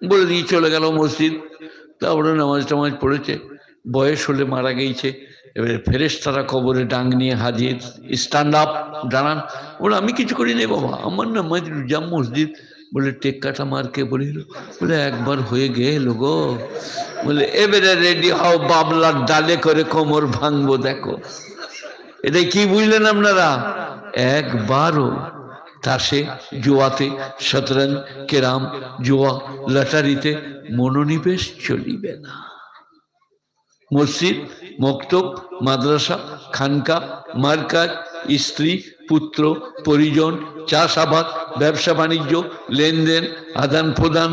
বলে দিয়ে চলে গেল মসজিদ। তারপরে নামাজ টামাজ পড়েছে। বয়স হলে মারা গেছে। এবারে ফেরেশতারা কবরে ডাং নিয়ে হাজির, স্ট্যান্ড আপ, দাঁড়ান। বলে আমি কিছু করি নাই বাবা, আমার না জাম মসজিদ। বলে টেক্কাটা মারকে বলিল, বলে একবার হয়ে গেল গো। বলে এবারে রেডি হও, বাবলার ডালে করে কোমর ভাঙবো দেখো। এটাই কি বুঝলেন আপনারা? একবারও তাসে, জুয়াতে, শতরঞ্জ, কেরাম, জুয়া, লটারিতে মনোনিবেশ চলিবে না। মসজিদ, মক্তব, মাদ্রাসা, খানকা, মার্কাজ, স্ত্রী, পুত্র, পরিজন, চাষাবাদ, ব্যবসা বাণিজ্য, লেনদেন, আদান প্রদান।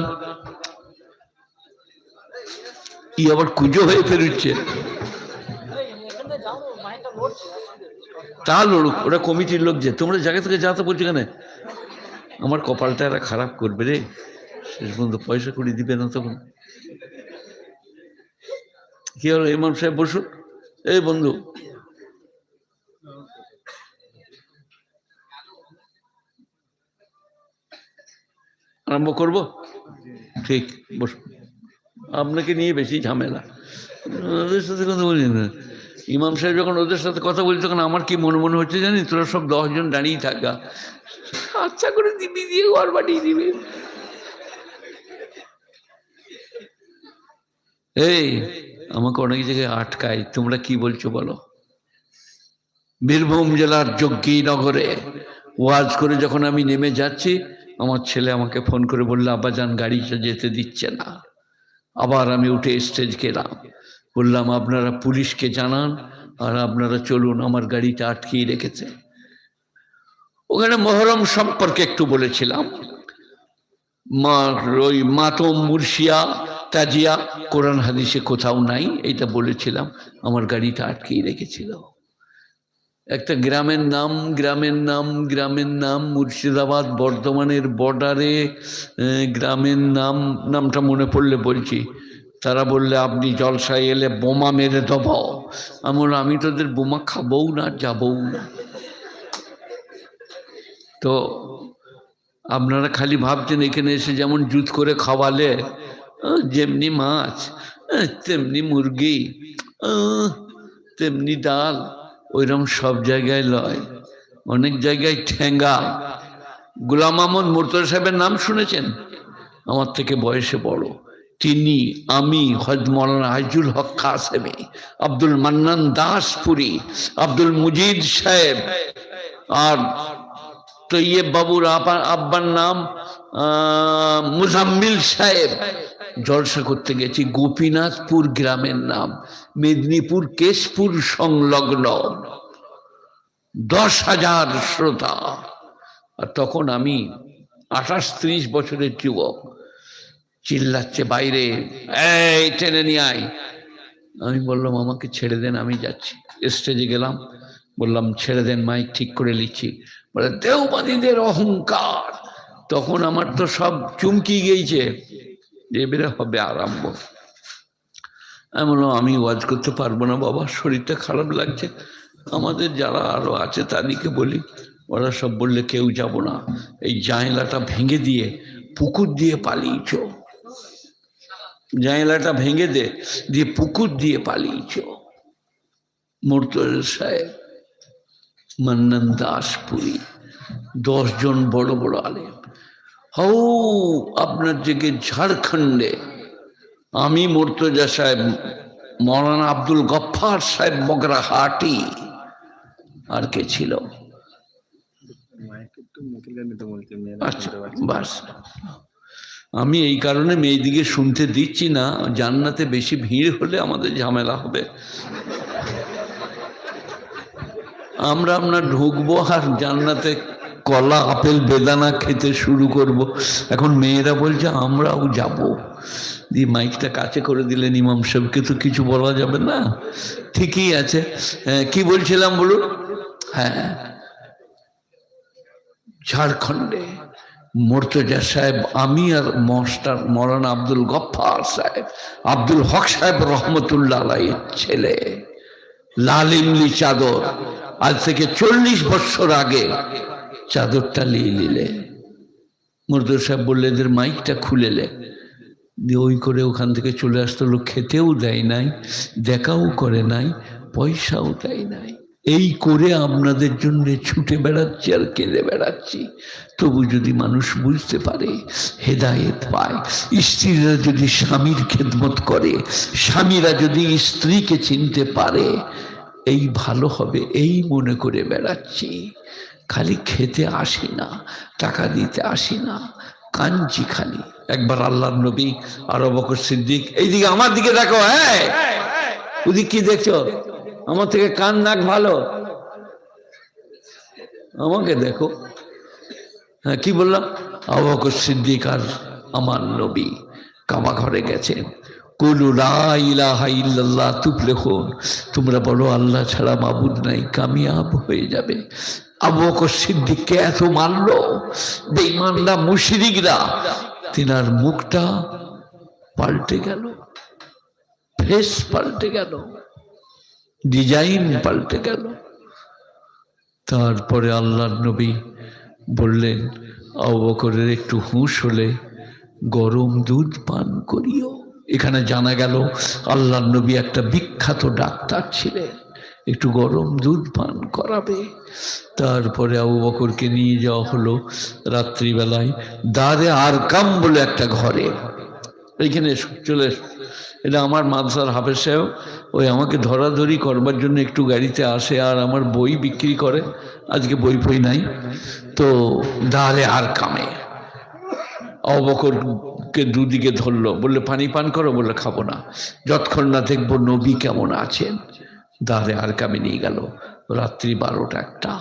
ই আবার কুজো হয়ে ফেরুচ্ছে। তা লড়ুক, ওরা কমিটির লোক। যে তোমরা জায়গা থেকে যাতে বলছো কেন? আমার কপালটা এরা খারাপ করবে রে, শেষ পর্যন্ত পয়সা করে দিবে না তখন। কি হলো ইমাম সাহেব? বসুন। এই বন্ধু, আরম্ভ করব? ঠিক, বসুন। আপনাকে নিয়ে বেশি ঝামেলা, ওদের সাথে কথা বলি না। ইমাম সাহেব যখন ওদের সাথে কথা বলি তখন আমার কি মনে মনে হচ্ছে জানি, তোরা সব 10 জন দাঁড়িয়ে থাকা, আচ্ছা করে দিবি দিয়ে ঘর বানিয়ে দিবে। এই আমাকে অনেক জায়গায় আটকায়, তোমরা কি বলছো বলো? বীরভূম জেলার যোগীনগরে ওয়াজ করে যখন আমি নেমে যাচ্ছি, আমার ছেলে আমাকে ফোন করে বললো, আব্বাজান গাড়িটা যেতে দিচ্ছে না। আবার আমি উঠে স্টেজ গেলাম, বললাম আপনারা পুলিশকে জানান আর আপনারা চলুন, আমার গাড়িটা আটকিয়ে রেখেছে। ওখানে মহরম সম্পর্কে একটু বলেছিলাম, ওই মাতম, মুর্শিয়া, তাজিয়া কোরআন হাদিসে কোথাও নাই, এটা বলেছিলাম। আমার গাড়িটা আটকিয়ে রেখেছিল। একটা গ্রামের নাম মুর্শিদাবাদ বর্ধমানের বর্ডারে, গ্রামের নামটা মনে পড়লে বলছি। তারা বললে আপনি জলসায় এলে বোমা মেরে দেব। আমি তোদের বোমা খাবও না, যাবও না। তো আপনারা খালি ভাবছেন এখানে এসে যেমন জুত করে খাওয়ালে, যেমনি মাছ তেমনি মুরগি তেমনি ডাল, ওইরকম সব জায়গায় লয়, অনেক জায়গায় ঠেঙ্গা। গোলাম আহমদ মুর্তজা সাহেবের নাম শুনেছেন? আমার থেকে বয়সে বড়। তিনি, আমি, হযরত মাওলানা আজিজুল হক কাসেমি, আব্দুল মান্নান দাসপুরি, আব্দুল মুজিদ সাহেব, আর তৈয়ব বাবুর আব্বার নাম মুজাম্মিল সাহেব, জলসা করতে গেছি। গোপীনাথপুর গ্রামের নাম, মেদিনীপুর কেশপুর সংলগ্ন। 10,000 শ্রোতা। আর তখন আমি 28-30 বছরের যুবক। চিল্লাচ্ছে বাইরে, এই টেনে নিয়ে আয়। আমি বললাম আমাকে ছেড়ে দেন, আমি যাচ্ছি। স্টেজে গেলাম, বললাম ছেড়ে দেন, মাইক ঠিক করে নিচ্ছি। বলে দেওবন্দীদের অহংকার। তখন আমার তো সব চুমকি গিয়েছে, এবারে হবে আরম্ভ। আমি বললাম আমি ওয়াজ করতে পারবো না বাবা, শরীরটা খারাপ লাগছে। আমাদের যারা আরো আছে তাদেরকে বলি, ওরা সব বললে কেউ যাব না। এই জানলাটা ভেঙে দিয়ে পুকুর দিয়ে পালিয়েছ, জানলাটা ভেঙে দিয়ে পুকুর দিয়ে পালিয়েছ। মুর্তজা সাহেব, মান্নান দাসপুরি, 10 জন বড় বড় আলেম। হও আপনার দিকে ঝাড়খণ্ডে আমি, মুর্তজা সাহেব, মৌলানা আব্দুল গফফার সাহেব বগরাহাটি, আর কে ছিল? আচ্ছা বাস। আমি এই কারণে মেয়েদিকে শুনতে দিচ্ছি না, জান্নাতে বেশি ভিড় হলে আমাদের ঝামেলা হবে। আমরা ঢুকবো আর জান্নাতে কলা, আপেল, বেদানা খেতে শুরু করব। এখন মেয়েরা বলছে আমরাও যাব। দিয়ে মাইকটা কাছে করে দিলেন ইমাম সাহেবকে, তো কিছু বলা যাবে না। ঠিকই আছে, কি বলছিলাম বলুন? হ্যাঁ, ঝাড়খণ্ডে মুর্তজা সাহেব, আমি আর মাস্টার মৌলানা আব্দুল গফফার সাহেব, আব্দুল হক সাহেব রহমতুল্লাহ আলাইহির ছেলে, লাল ইমলি চাদর। আজ থেকে 40 বছর আগে চাদরটা নিয়ে নিলে। মুর্তজা সাহেব বললে এদের মাইকটা খুলেলে। দিয়ে ওই করে ওখান থেকে চলে আসতে হলো, খেতেও দেয় নাই, দেখাও করে নাই, পয়সাও দেয় নাই। এই করে আপনাদের জন্য ছুটে বেড়াচ্ছি আর কেঁদে বেড়াচ্ছি। তবু যদি মানুষ বুঝতে পারে, হেদায়েত পায়, স্ত্রীরা যদি স্বামীর খেদমত করে, স্বামীরা যদি স্ত্রীকে চিনতে পারে, এই ভালো হবে, এই মনে করে বেড়াচ্ছি। খালি খেতে আসি না, টাকা দিতে আসি না, কাঞ্চি খালি। একবার আল্লাহর নবী আর আবু বকর সিদ্দিক, এইদিকে আমার দিকে দেখো, হ্যাঁ ওদিক কি দেখছো? আমার থেকে কান নাক ভালো, আমাকে দেখো। হ্যাঁ কি বললাম? আবু বকর সিদ্দিক আর আমার নবী কাবা ঘরে গেছেন। কুলু লা ইলাহা ইল্লাল্লাহ তুফলিহুন, তোমরা বলো আল্লাহ ছাড়া মাবুদ নাই, কামিয়াব হয়ে যাবে। আবু বকর সিদ্দিককে এত মারলো বেঈমানরা, মুশরিকরা, তিনার মুখটা পাল্টে গেল, ফেস পাল্টে গেল, ডিজাইন পাল্টে গেল। তারপরে আল্লাহর নবী বললেন, আবু বকরের একটু হুঁশ হলে গরম দুধ পান করিও। এখানে জানা গেল আল্লাহর নবী একটা বিখ্যাত ডাক্তার ছিলেন, একটু গরম দুধ পান করাবে। তারপরে আবু বকরকে নিয়ে যাওয়া হলো রাত্রিবেলায় দারে আরকাম বলে একটা ঘরে। এইখানে চলে, এটা আমার মাদ্রাসার হাফেজ সাহেব, ওই আমাকে ধরাধরি করবার জন্য একটু গাড়িতে আসে, আর আমার বই বিক্রি করে, আজকে বই ফই নাই তো। দারে আরকামে আবু বকরকে দুদিকে ধরলো, বললে পানি পান করো, বললে খাবো না, যতক্ষণ না দেখবো নবী কেমন আছেন। দারে আরকামে নিয়ে গেল, রাত্রি 12টা।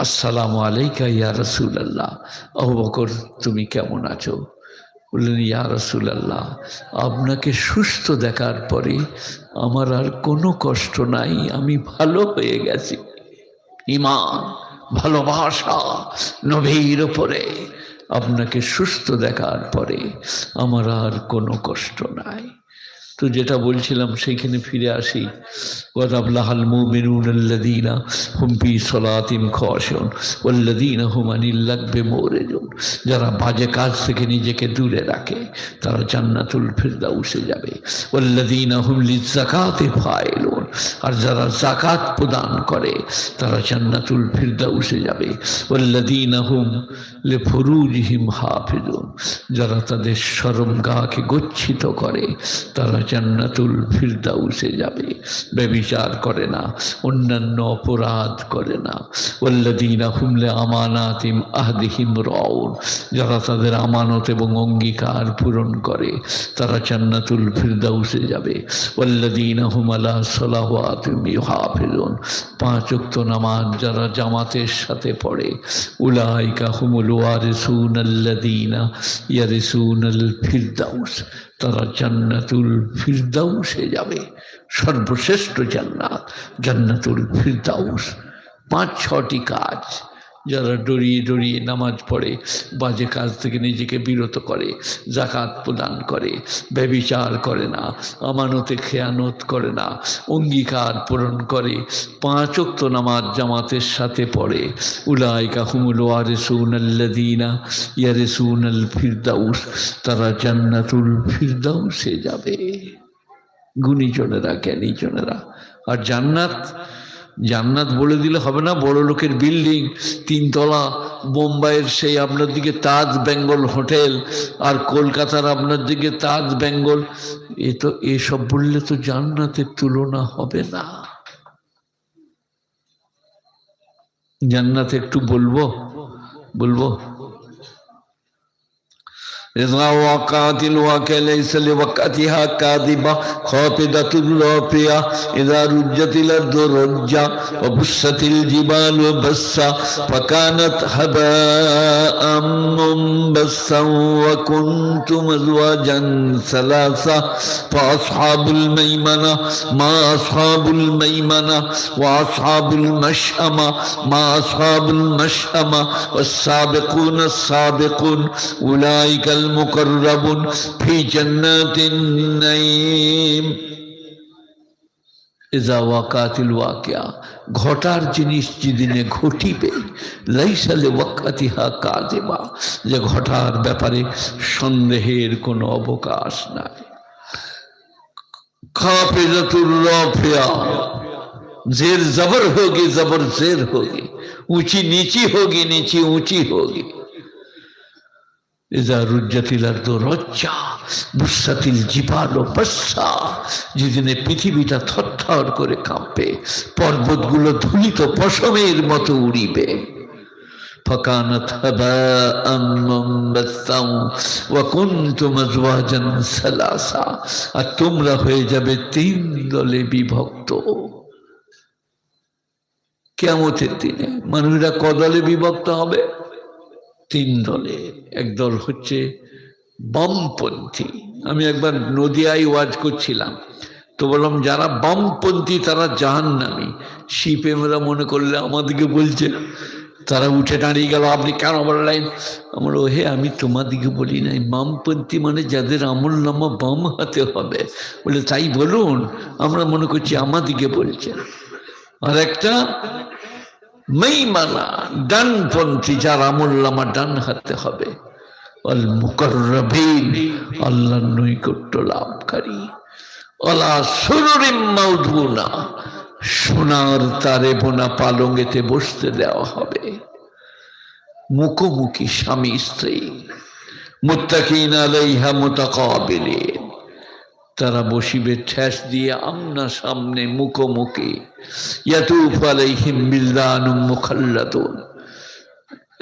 আসসালামু আলাইকা ইয়া রাসূলুল্লাহ, আবু বকর তুমি কেমন আছো? বললেন, ইয়া রাসূলুল্লাহ, আপনাকে সুস্থ দেখার পরে আমার আর কোনো কষ্ট নাই, আমি ভালো হয়ে গেছি। ঈমান, ভালোবাসা নবীর উপরে, আপনাকে সুস্থ দেখার পরে আমার আর কোনো কষ্ট নাই। তো যেটা বলছিলাম সেইখানে ফিরে আসি। قد أفلح المؤمنون الذين هم في صلاتهم خاشعون والذين هم عن اللغو معرضون, যারা বাজে কাজ থেকে নিজেকে দূরে রাখে তারা জান্নাতুল ফিরদাউসে যাবে। والذين هم للزكاة فاعلون, আর যারা যাকাত প্রদান করে তারা জান্নাতুল ফিরদাউসে যাবে। والذين هم لفروجهم حافظون, যারা তাদের শরমগাহকে গচ্ছিত করে তারা জান্নাতুল ফিরদাউসে যাবে। ব্যভিচার করে না, অন্যান্য অপরাধ করে না। ওয়াল্লাযীনা হুম লিআমানাতিহিম আহদিহিম রাউন, যারা তাদের আমানত এবং অঙ্গীকার পূরণ করে তারা জান্নাতুল ফিরদাউসে যাবে। ওয়াল্লাযীনা হুম আলা সালাওয়াতিহিম ইউহাফিজুন, 5 ওয়াক্ত নামাজ যারা জামাতের সাথে পড়ে, উলাইকা হুমুল ওয়ারিসুন আল্লাযীনা ইয়ারিসুনাল ফিরদাউস, তারা জান্নাতুল ফিরদাউসে যাবে। সর্বশ্রেষ্ঠ জান্নাত জান্নাতুল ফিরদাউস। 5-6টি কাজ যারা ডরিয়ে ডরিয়ে নামাজ পড়ে, বাজে কাজ থেকে নিজেকে বিরত করে, যাকাত প্রদান করে, ব্যভিচার করে না, আমানতে খেয়ানত করে না, অঙ্গীকার পূরণ করে, 5 ওয়াক্ত নামাজ জামাতের সাথে পড়ে, উলাইকা হুমুল ওয়ারিসুন আল্লাযীনা ইয়ারিসুনাল ফিরদাউস, তারা জান্নাতুল ফিরদাউসে যাবে। গুণীজনেরা, জ্ঞানীজনেরা। আর জান্নাত, জান্নাত বলে দিলে হবে না, বড় লোকের বিল্ডিং 3 তলা, বোম্বাইয়ের সেই আপনার দিকে তাজ বেঙ্গল হোটেল, আর কলকাতার আপনার দিকে তাজ বেঙ্গল, এ তো এসব বললে তো জান্নাতের তুলনা হবে না। জান্নাত একটু বলবো إذا وقعت الواقع ليس لوقعتها كاذبة خافضة رافعة إذا رجت الأرض رجا وبست الجبال بسا فكانت هباء منبثا وكنتم أزواجا ثلاثة فأصحاب الميمنة ما أصحاب الميمنة وأصحاب المشأمة ما أصحاب المشأمة والسابقون السابقون أولئك المقربون في جنات النعيم। ইজা ওয়াকাতিল ওয়াকিয়া, ঘটার জিনিস যেদিনে ঘটিবে, লাইসালে ওয়াকাতিহা কাযিবা, যে ঘটার ব্যাপারে সন্দেহের কোনো অবকাশ নাই। খাফিজাতুর রাফিয়া, जेर जबर होगी जबर जेर होगी, ऊंची नीची होगी नीची ऊंची होगी। इज़ा रुज्जतिल अर्दु रज्जा बुस्सातिल जिबालु बस्सा, যেদিনে পৃথিবীটা থরথর করে কাঁপবে, পর্বতগুলো ধুলিত পশমের মতো উড়িবে। فكانت هباء منبثا وكنتم أزواجا ثلاثا, আর তোমরা হয়ে যাবে তিন দলে বিভক্ত। কিয়ামতের দিনে মানুষরা কদলে বিভক্ত হবে? তিন দলে। এক দল হচ্ছে বামপন্থী। আমি একবার নদিয়ায় ওয়াজ করছিলাম, তো বললাম যারা বামপন্থী তারা জাহান্নামী। শিপেমরা মনে করলে আমাদেরকে বলছে, তারা উঠে দাঁড়িয়ে গেল, আপনি কেন বললেন? আমরা হে আমি তোমাদিকে বলি নাই, বামপন্থী মানে যাদের আমল নামা বাম হাতে হবে। বলে তাই বলুন, আমরা মনে করছি আমাদিকে বলছেন। আর একটা মেইমানা ডানপন্থী, যার আমল নামা ডান হাতে হবে। আল মুকাররাবিন, আল্লাহর নৈকট্য লাভকারী। আলা সুরুরিম মাউদুনা, সোনার তারে বোনা পালঙ্গেতে বসতে দেওয়া হবে। মুখোমুখি স্বামী স্ত্রী, মুত্তাকিন আলাইহা মুতাকাবিলিন, তারা বসিবে ঠেস দিয়ে আমনা সামনে মুখোমুখি। ইয়াতুফ আলাইহিম বিলদানুম মুখাল্লাদুন।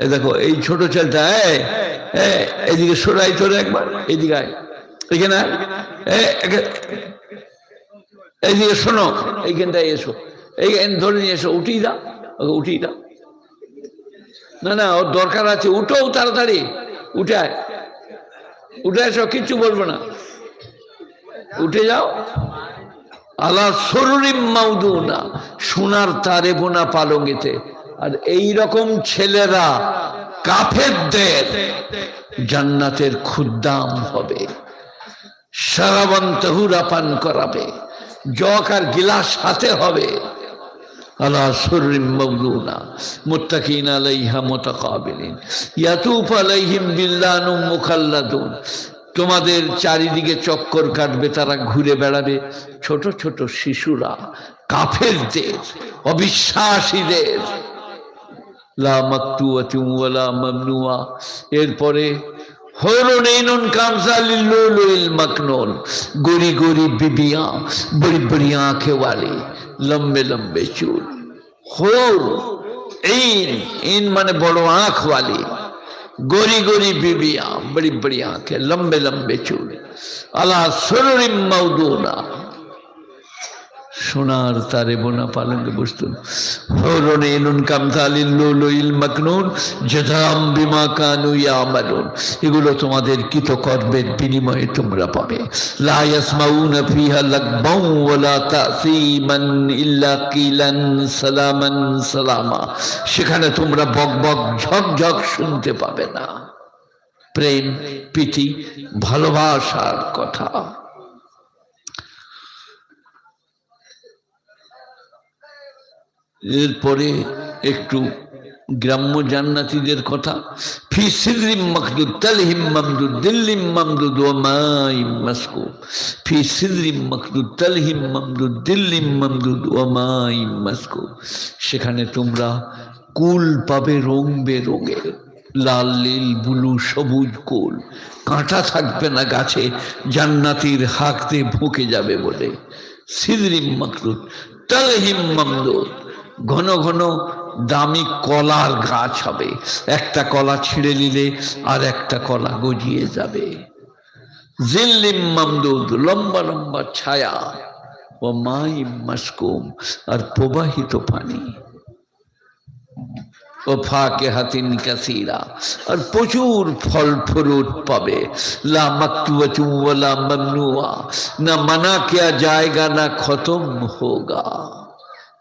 এই দেখো এই ছোট ছেলেটা, এদিকে সরাই তোর একবার, এদিকে আয়, এখানে এইদিকে শোনো, এইখানটায় এসো, এইখান ধরে নিয়ে এসো, উঠিয়ে দাও, ওকে উঠিয়ে দাও। না না, ওর দরকার আছে, উঠো তাড়াতাড়ি, উঠে আয়, উঠে এসো, কিচ্ছু বলবো না, উঠে যাও। আলা সুরুরিম মাউদুনা, সোনার তারে বোনা পালঙ্গেতে। আর এই রকম ছেলেরা কাফেরদের জান্নাতের খুদ্দাম হবে, শারাবান তাহুরা পান করাবে, জগ আর গিলাস হাতে হবে। আলা সুররিম মাউদুনা মুত্তাকিন আলাইহা মুতাকাবিলিন ইয়াতুফ আলাইহিম বিলদানুম মুখাল্লাদুন। তোমাদের চারিদিকে চক্কর কাটবে, তারা ঘুরে বেড়াবে ছোট ছোট শিশুরা, কাফেরদের, অবিশ্বাসীদের। লা মাকতুয়াতুন ওয়ালা মামনুয়া। এরপরে হরুন কামসালিল লুলুল মাকনুন, गोरी गोरी बीबियां, बड़ी बड़ी आंखें वाली, लंबे लंबे चूल। होर इन माने बड़ो आंख वाली, गोरी गोरी बीबियां, बड़ी बड़ी आंखें, लंबे लंबे चूल। अला सुरुरिम मौदूना, সোনার তারে বোনা পালঙ্কে বসতুন। হরুন কামসালিল লুলুল মাকনুন জাযাম বিমা কানু ইয়ামালুন। এগুলো তোমাদের কৃতকর্মের বিনিময়ে তোমরা পাবে। লা ইয়াসমাউনা ফিহা লাগবাউ ওয়ালা তাসীমান ইল্লা কিলান সালামান সালামা। সেখানে তোমরা বকবক ঝকঝক শুনতে পাবে না, প্রেম প্রীতি ভালোবাসার কথা। এরপরে একটু গ্রাম্য জান্নাতীদের কথা। ফি সিদরিম মাকদুদ তালহিম মামদুদ দিল্লিম মামদুদ ওয়া মাইম মাসকুব। ফি সিদরিম মাকদুদ তালহিম মামদুদ দিল্লিম মামদুদ ওয়া মাইম মাসকুব। সেখানে তোমরা কুল পাবে রং বেরঙের, লাল নীল ব্লু সবুজ কুল। কাঁটা থাকবে না গাছে, জান্নাতীর হাঁকতে ভুকে যাবে বলে। সিদরিম মাকদুদ তালহিম মামদুদ, ঘন ঘন দামি কলার গাছ হবে, একটা কলা ছিঁড়ে নিলে আর একটা কলা গজিয়ে যাবে। জিল্লিম মামদুদ, লম্বা লম্বা ছায়া। ও মাইম মাসকুম, আর প্রবাহিত পানি। ও ফাকিহাতিন কাসীরা, আর প্রচুর ফল ফ্রুট পাবে। লা মাকতুওয়াতুন ওয়ালা মামনুয়া, না মানা কিয়া জায়েগা না খতম হোগা।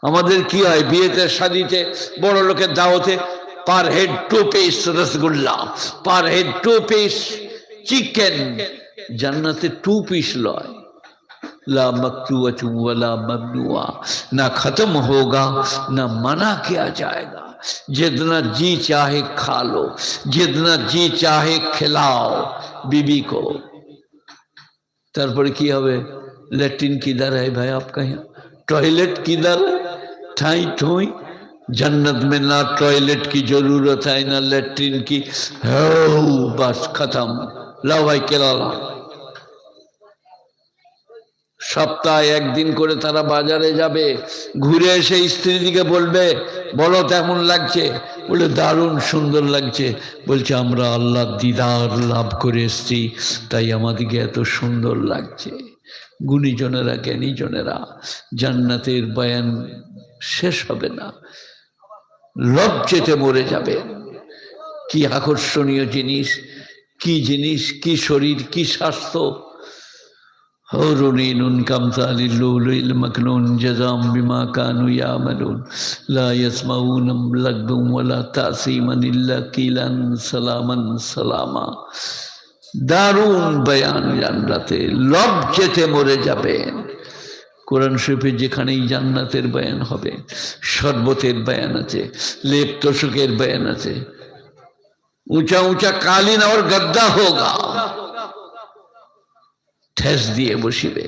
আমাদের কি হয়, বিয়েতে শাদিতে বড় লোকের দাওয়াতে per head 2 piece rasgulla, per head 2 piece chicken. জান্নাতে 2 পিস লয়, ला मक्तूअतु वला ममनुआ, ना खत्म होगा ना मना किया जाएगा। जितना जी चाहे खा लो, जितना जी चाहे खिलाओ बीबी को। तारपर की हवे? लैट्रिन किधर है भाई आपका? यहाँ टॉयलेट किधर है? ठाई ठोई। जन्नत में ना टॉयलेट की जरूरत है ना लैट्रिन की। हो बस खत्म। लाओ भाई केला लाओ। সপ্তাহে একদিন করে তারা বাজারে যাবে, ঘুরে এসে স্ত্রীদিকে বলবে, বলো কেমন লাগছে? বলে দারুণ সুন্দর লাগছে। বলছে আমরা আল্লাহর দিদার লাভ করে এসেছি, তাই আমাদেরকে এত সুন্দর লাগছে। গুণীজনেরা, জ্ঞানীজনেরা, জান্নাতের বয়ান শেষ হবে না, লজ্জেতে মরে যাবে। কি আকর্ষণীয় জিনিস, কি জিনিস, কি শরীর, কি স্বাস্থ্য। حورين كامثال اللؤلؤ المكنون جزاء بما كانوا يعملون لا يسمعون لغوا ولا تأثيما إلا قيلا سلاما سلاما। দারুণ বয়ান জান্নাতে, লজ্জাতে মরে যাবেন। কোরআন শরীফে যেখানেই জান্নাতের বয়ান হবে, শরবতের বয়ান আছে, লেপ তোষকের বয়ান আছে, ऊंचा ऊंचा कालीन और गद्दा होगा, ঠেস দিয়ে বসিবে,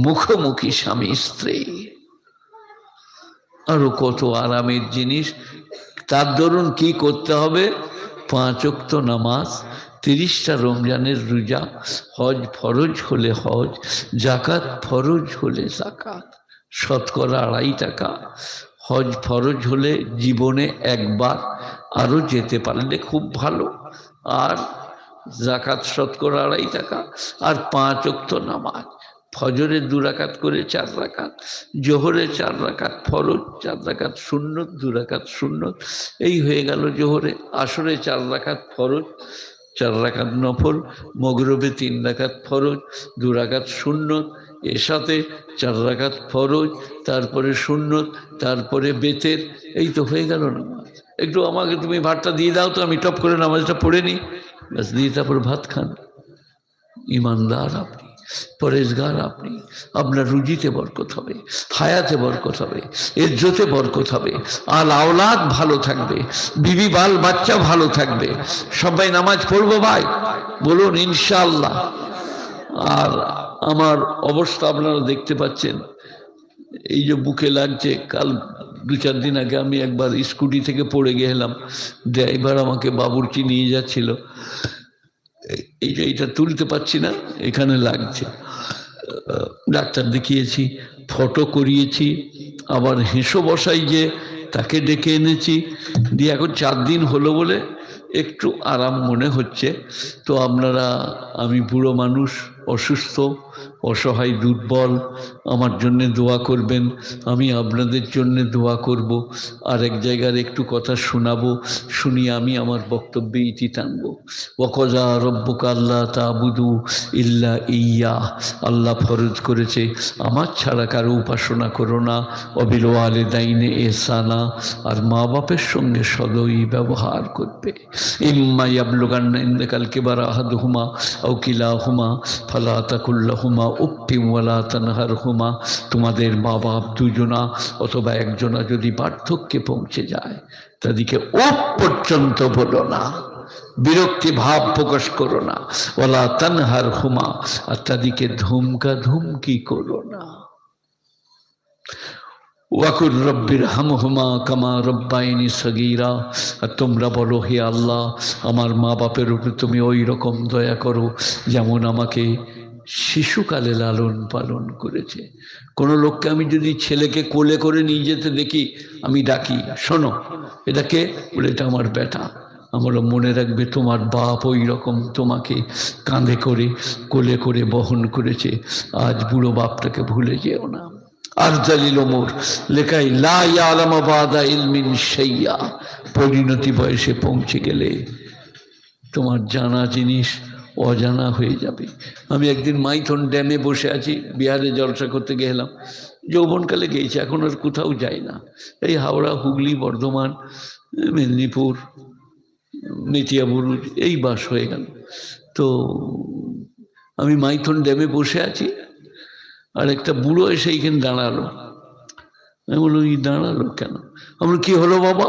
মুখোমুখি স্বামী স্ত্রী। আরো কত আরামের জিনিস। তার দরুন কি করতে হবে? 5 ওয়াক্ত নামাজ, 30টা রমজানের রোজা, হজ ফরজ হলে হজ, জাকাত ফরজ হলে জাকাত, শতকরা 2.5 টাকা। হজ ফরজ হলে জীবনে একবার, আরো যেতে পারলে খুব ভালো। আর জাকাত শতকরা 2.5 টাকা। আর 5 ওয়াক্ত নামাজ, ফজরে 2 রাকাত করে 4 রাকাত, জোহরে 4 রাকাত ফরজ, 4 রাকাত সুন্নত, 2 রাকাত সুন্নত। এই হয়ে গেল জোহরে। আসরে 4 রাকাত ফরজ, 4 রাকাত নফল, মগরবে 3 রাকাত ফরজ, 2 রাকাত সুন্নত, এর সাথে 4 রাকাত ফরজ, তারপরে সুন্নত, তারপরে বেতের। এই তো হয়ে গেল নামাজ। একটু আমাকে তুমি ভাতটা দিয়ে দাও তো, আমি টপ করে নামাজটা পড়ে নিই। बस দিয়ে তারপর ভাত খান। ইমানদার আপনি, পরেজগার আপনি, আপনার রুজিতে বরকত হবে, হায়াতে বরকত হবে, ইজ্জতে বরকত হবে, আল আওলাদ ভালো থাকবে, বিবি বাল বাচ্চা ভালো থাকবে। সবাই নামাজ পড়বো ভাই, বলুন ইনশাআল্লাহ। আর আমার অবস্থা আপনারা দেখতে পাচ্ছেন, এই যে বুকে লাগছে। কাল 2-4 দিন আগে আমি একবার স্কুটি থেকে পড়ে গেলাম, ড্রাইভার আমাকে বাবুর্চি নিয়ে যাচ্ছিল, এই যে এটা তুলতে পারছি না, এখানে লাগছে। ডাক্তার দেখিয়েছি, ফটো করিয়েছি, আবার হেঁসো বসাই যে তাকে ডেকে এনেছি, দিয়ে এখন 4 দিন হলো বলে একটু আরাম মনে হচ্ছে। তো আপনারা, আমি বুড়ো মানুষ, অসুস্থ, অসহায়, দুর্বল, আমার জন্য দোয়া করবেন, আমি আপনাদের জন্য দোয়া করব। আর এক জায়গার একটু কথা শোনাবো, শুনিয়ে আমি আমার বক্তব্যে ইতি টানবো। ওয়াকযা রব্বুকা আল্লা তা'বুদু ইল্লা ইয়্যাহ, আল্লাহ ফরজ করেছে আমার ছাড়া কারো উপাসনা করো না। ওয়াবিল ওয়ালিদাইনি ইহসানা, আর মা বাপের সঙ্গে সদয় ব্যবহার করবে। ইম্মা ইয়াবলুগান্না ইনদাকাল কিবারা আহাদুহুমা আও কিলাহুমা ফালা তাকুল লাহুমা উফফিন ওয়ালা তানহারহুমা, তোমাদের মা বাপ দুজনা অথবা একজনা যদি বার্ধক্যে পৌঁছে যায়, তাদেরকে উফ পর্যন্ত বলো না, বিরক্তি ভাব প্রকাশ করো না। ওয়ালা তানহারহুমা, আর তাদেরকে ধমকি করো না। ওয়াকুর রব্বির হামহুমা কামা রব্বাইনি সগীরা, আর তোমরা বলো হে আল্লাহ, আমার মা বাপের উপর তুমি ওই রকম দয়া করো যেমন আমাকে শিশুকালে লালন পালন করেছে। কোনো লোককে আমি যদি ছেলেকে কোলে করে নিয়ে যেতে দেখি, আমি ডাকি, শোনো এটাকে, বলে এটা আমার বেটা। আমরা মনে রাখবে তোমার বাপ ওই রকম তোমাকে কাঁধে করে কোলে করে বহন করেছে। আজ বুড়ো বাপটাকে ভুলে যেও না। আরজালিল ওমর লেখাই লা ইয়ালামু বাদা ইলমিন শাইয়া, পরিণতি বয়সে পৌঁছে গেলে তোমার জানা জিনিস অজানা হয়ে যাবে। আমি একদিন মাইথন ড্যামে বসে আছি, বিহারে জলসা করতে গেলাম, যৌবনকালে গিয়েছি, এখন আর কোথাও যাই না। এই হাওড়া, হুগলি, বর্ধমান, মেদিনীপুর, মেটিয়াবুরুজ এই বাস হয়ে গেল। তো আমি মাইথন ড্যামে বসে আছি, আর একটা বুড়ো এসে এইখানে দাঁড়ালো। मैं बोलूँ ये दाना लो क्या ना। हम लोग की होलो बाबा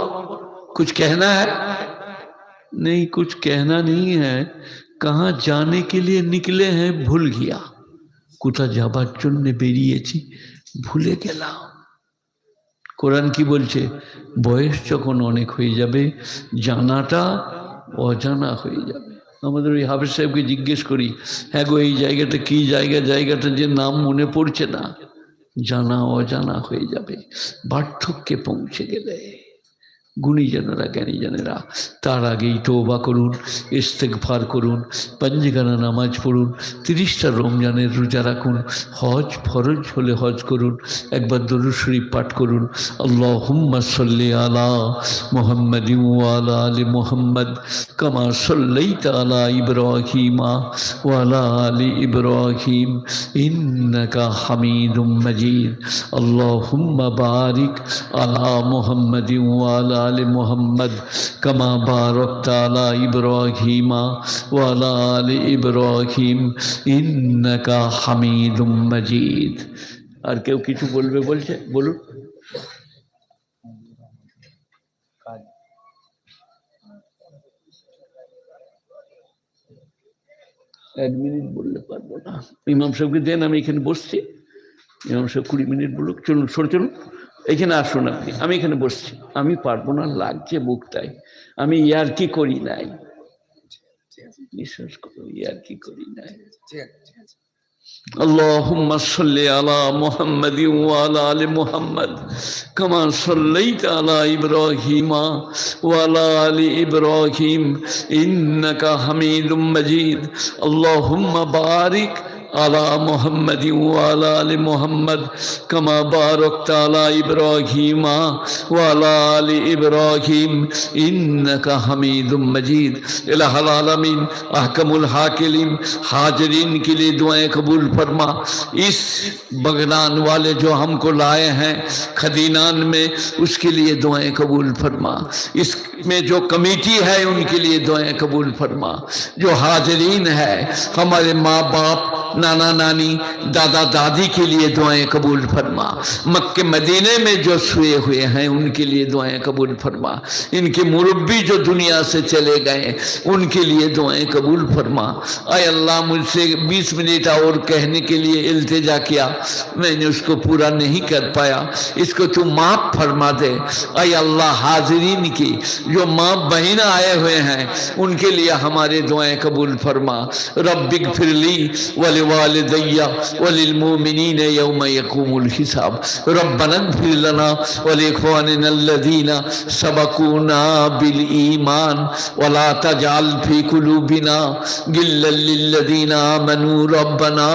कुछ कहना है? नहीं कुछ कहना नहीं है, कहाँ जाने के लिए निकले हैं भूल गया, কোথা যাবার জন্য বেরিয়েছি ভুলে গেলাম। কোরআন কি বলছে? বয়স যখন অনেক হয়ে যাবে জানাটা অজানা হয়ে যাবে। আমাদের ওই হাফেজ সাহেবকে জিজ্ঞেস করি, হ্যাঁ গো এই জায়গাটা কি জায়গা, জায়গাটা যে নাম মনে পড়ছে না। জানা অজানা হয়ে যাবে বার্ধক্যে পৌঁছে গেলে। গুণীজনেরা জ্ঞানীজনেরা তার আগেই তওবা করুন, ইস্তেগফার করুন, পাঞ্জগানা নামাজ পড়ুন, 30টা রমজানের রোজা রাখুন, হজ ফরজ হলে হজ করুন, একবার দরুদ শরীফ পাঠ করুন। আল্লাহুম্মা সাল্লি আলা মুহাম্মাদিন ওয়া আলা আলি মুহাম্মাদ কামা সাল্লাইতা আলা ইব্রাহিমা ওয়া আলা আলি ইব্রাহিম ইন্নাকা হামিদুম মাজিদ। আল্লাহুম্মা বারিক আলা মুহাম্মাদিন ওয়া আলা आले मोहम्मद कमा बारकता अला इब्राहीम व अला आले इब्राहीम इन्नका हामिदुम मजीद। আর কেউ কিছু বলবে বলছে বলুন। এক মিনিট বললে পারবো না। ইমাম সাহেবকে দেন, আমি এখানে বসছি। ইমাম সাহেব 20 মিনিট বলুক। চলুন সরে চলুন, এখানে আসুন আপনি, আমি এখানে বসছি। আমি পারবো না, লাগছে বুকটাই। আমি ইয়ার্কি করি নাই, বিশ্বাস করো ইয়ার্কি করি নাই। আল্লাহুম্মা সাল্লি আলা মুহাম্মাদিন ওয়া আলা আলি মুহাম্মাদ কামা সাল্লাইতা আলা ইব্রাহিমা ওয়া আলা আলি ইব্রাহিম ইন্নাকা হামিদুম মাজিদ। আল্লাহুম্মা বারিক আলা মুহাম্মাদিন ওয়া আলা আলি মুহাম্মাদ কামা বারাকতা আলা ইব্রাহিমা ওয়া আলা আলি ইব্রাহিম ইন্নাকা হামিদুম मजीद। इलाहुल आलमीन अहकमुल हाकिमीन हाजिरीन के लिए दुआएं कबूल फरमा। इस बगदान वाले जो हमको लाए हैं खदीनान में, उसके लिए दुआएं कबूल फरमा। इसमें जो कमेटी है उनके लिए दुआएं कबूल फरमा। जो हाजिरीन है हमारे माँ बाप, नाना नानी, दादा दादी के लिए दुआएं कबूल फरमा। मक्के मदीने में जो सोए हुए हैं उनके लिए दुआएं कबूल फरमा। इनके मुरब्बी जो दुनिया से चले गए उनके लिए दुआएं कबूल फरमा। आय अल्लाह, मुझसे 20 मिनट और कहने के लिए इल्तिजा किया, मैंने उसको पूरा नहीं कर पाया, इसको तू माफ फरमा दे। आय अल्लाह, हाजिरीन की जो माँ बहन आए हुए हैं उनके लिए हमारे दुआएं कबूल फरमा। रब्बिग फिरली वल वालिदैया वलिल मुमिनीन यौम यक़ूमुल हिसाब। रब्बना इग़फिर लना व लिइख़वानिना अल्लज़ीना सबक़ूना बिल ईमान व ला तजअल फ़ी क़ुलूबिना गिल्लन लिल्लज़ीना आमनू रब्बना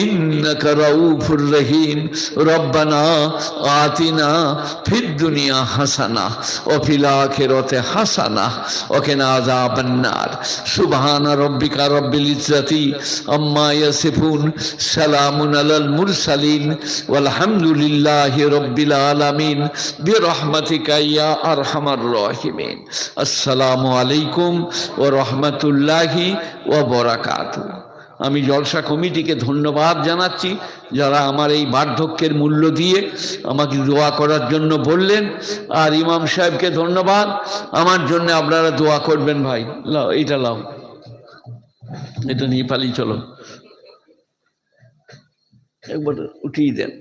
इन्नका रऊफ़ुर रहीम। रब्बना आतिना फ़िद दुनिया हसना व फ़िल आखिरति हसना व क़िना अज़ाबन नार। सुब्हाना रब्बिका रब्बिल इज़्ज़ति अम्मा यसिफून सलामुन अलल मुरसलीन वल्हम्दुलिल्लाहि रब्बिल आलमीन बिरहमतिका या अरहमर राहिमीन। अस्सलामु अलैकुम व रहमतुल्लाहि व बाराकातुहू। আমি জলসা কমিটিকে ধন্যবাদ জানাচ্ছি যারা আমার এই বার্ধক্যের মূল্য দিয়ে আমাকে দোয়া করার জন্য বললেন। আর ইমাম সাহেবকে ধন্যবাদ, আমার জন্য আপনারা দোয়া করবেন। ভাই লাও, এটা লাও, এটা নিয়ে পালিয়ে চলো, একবার উঠিয়ে দেন।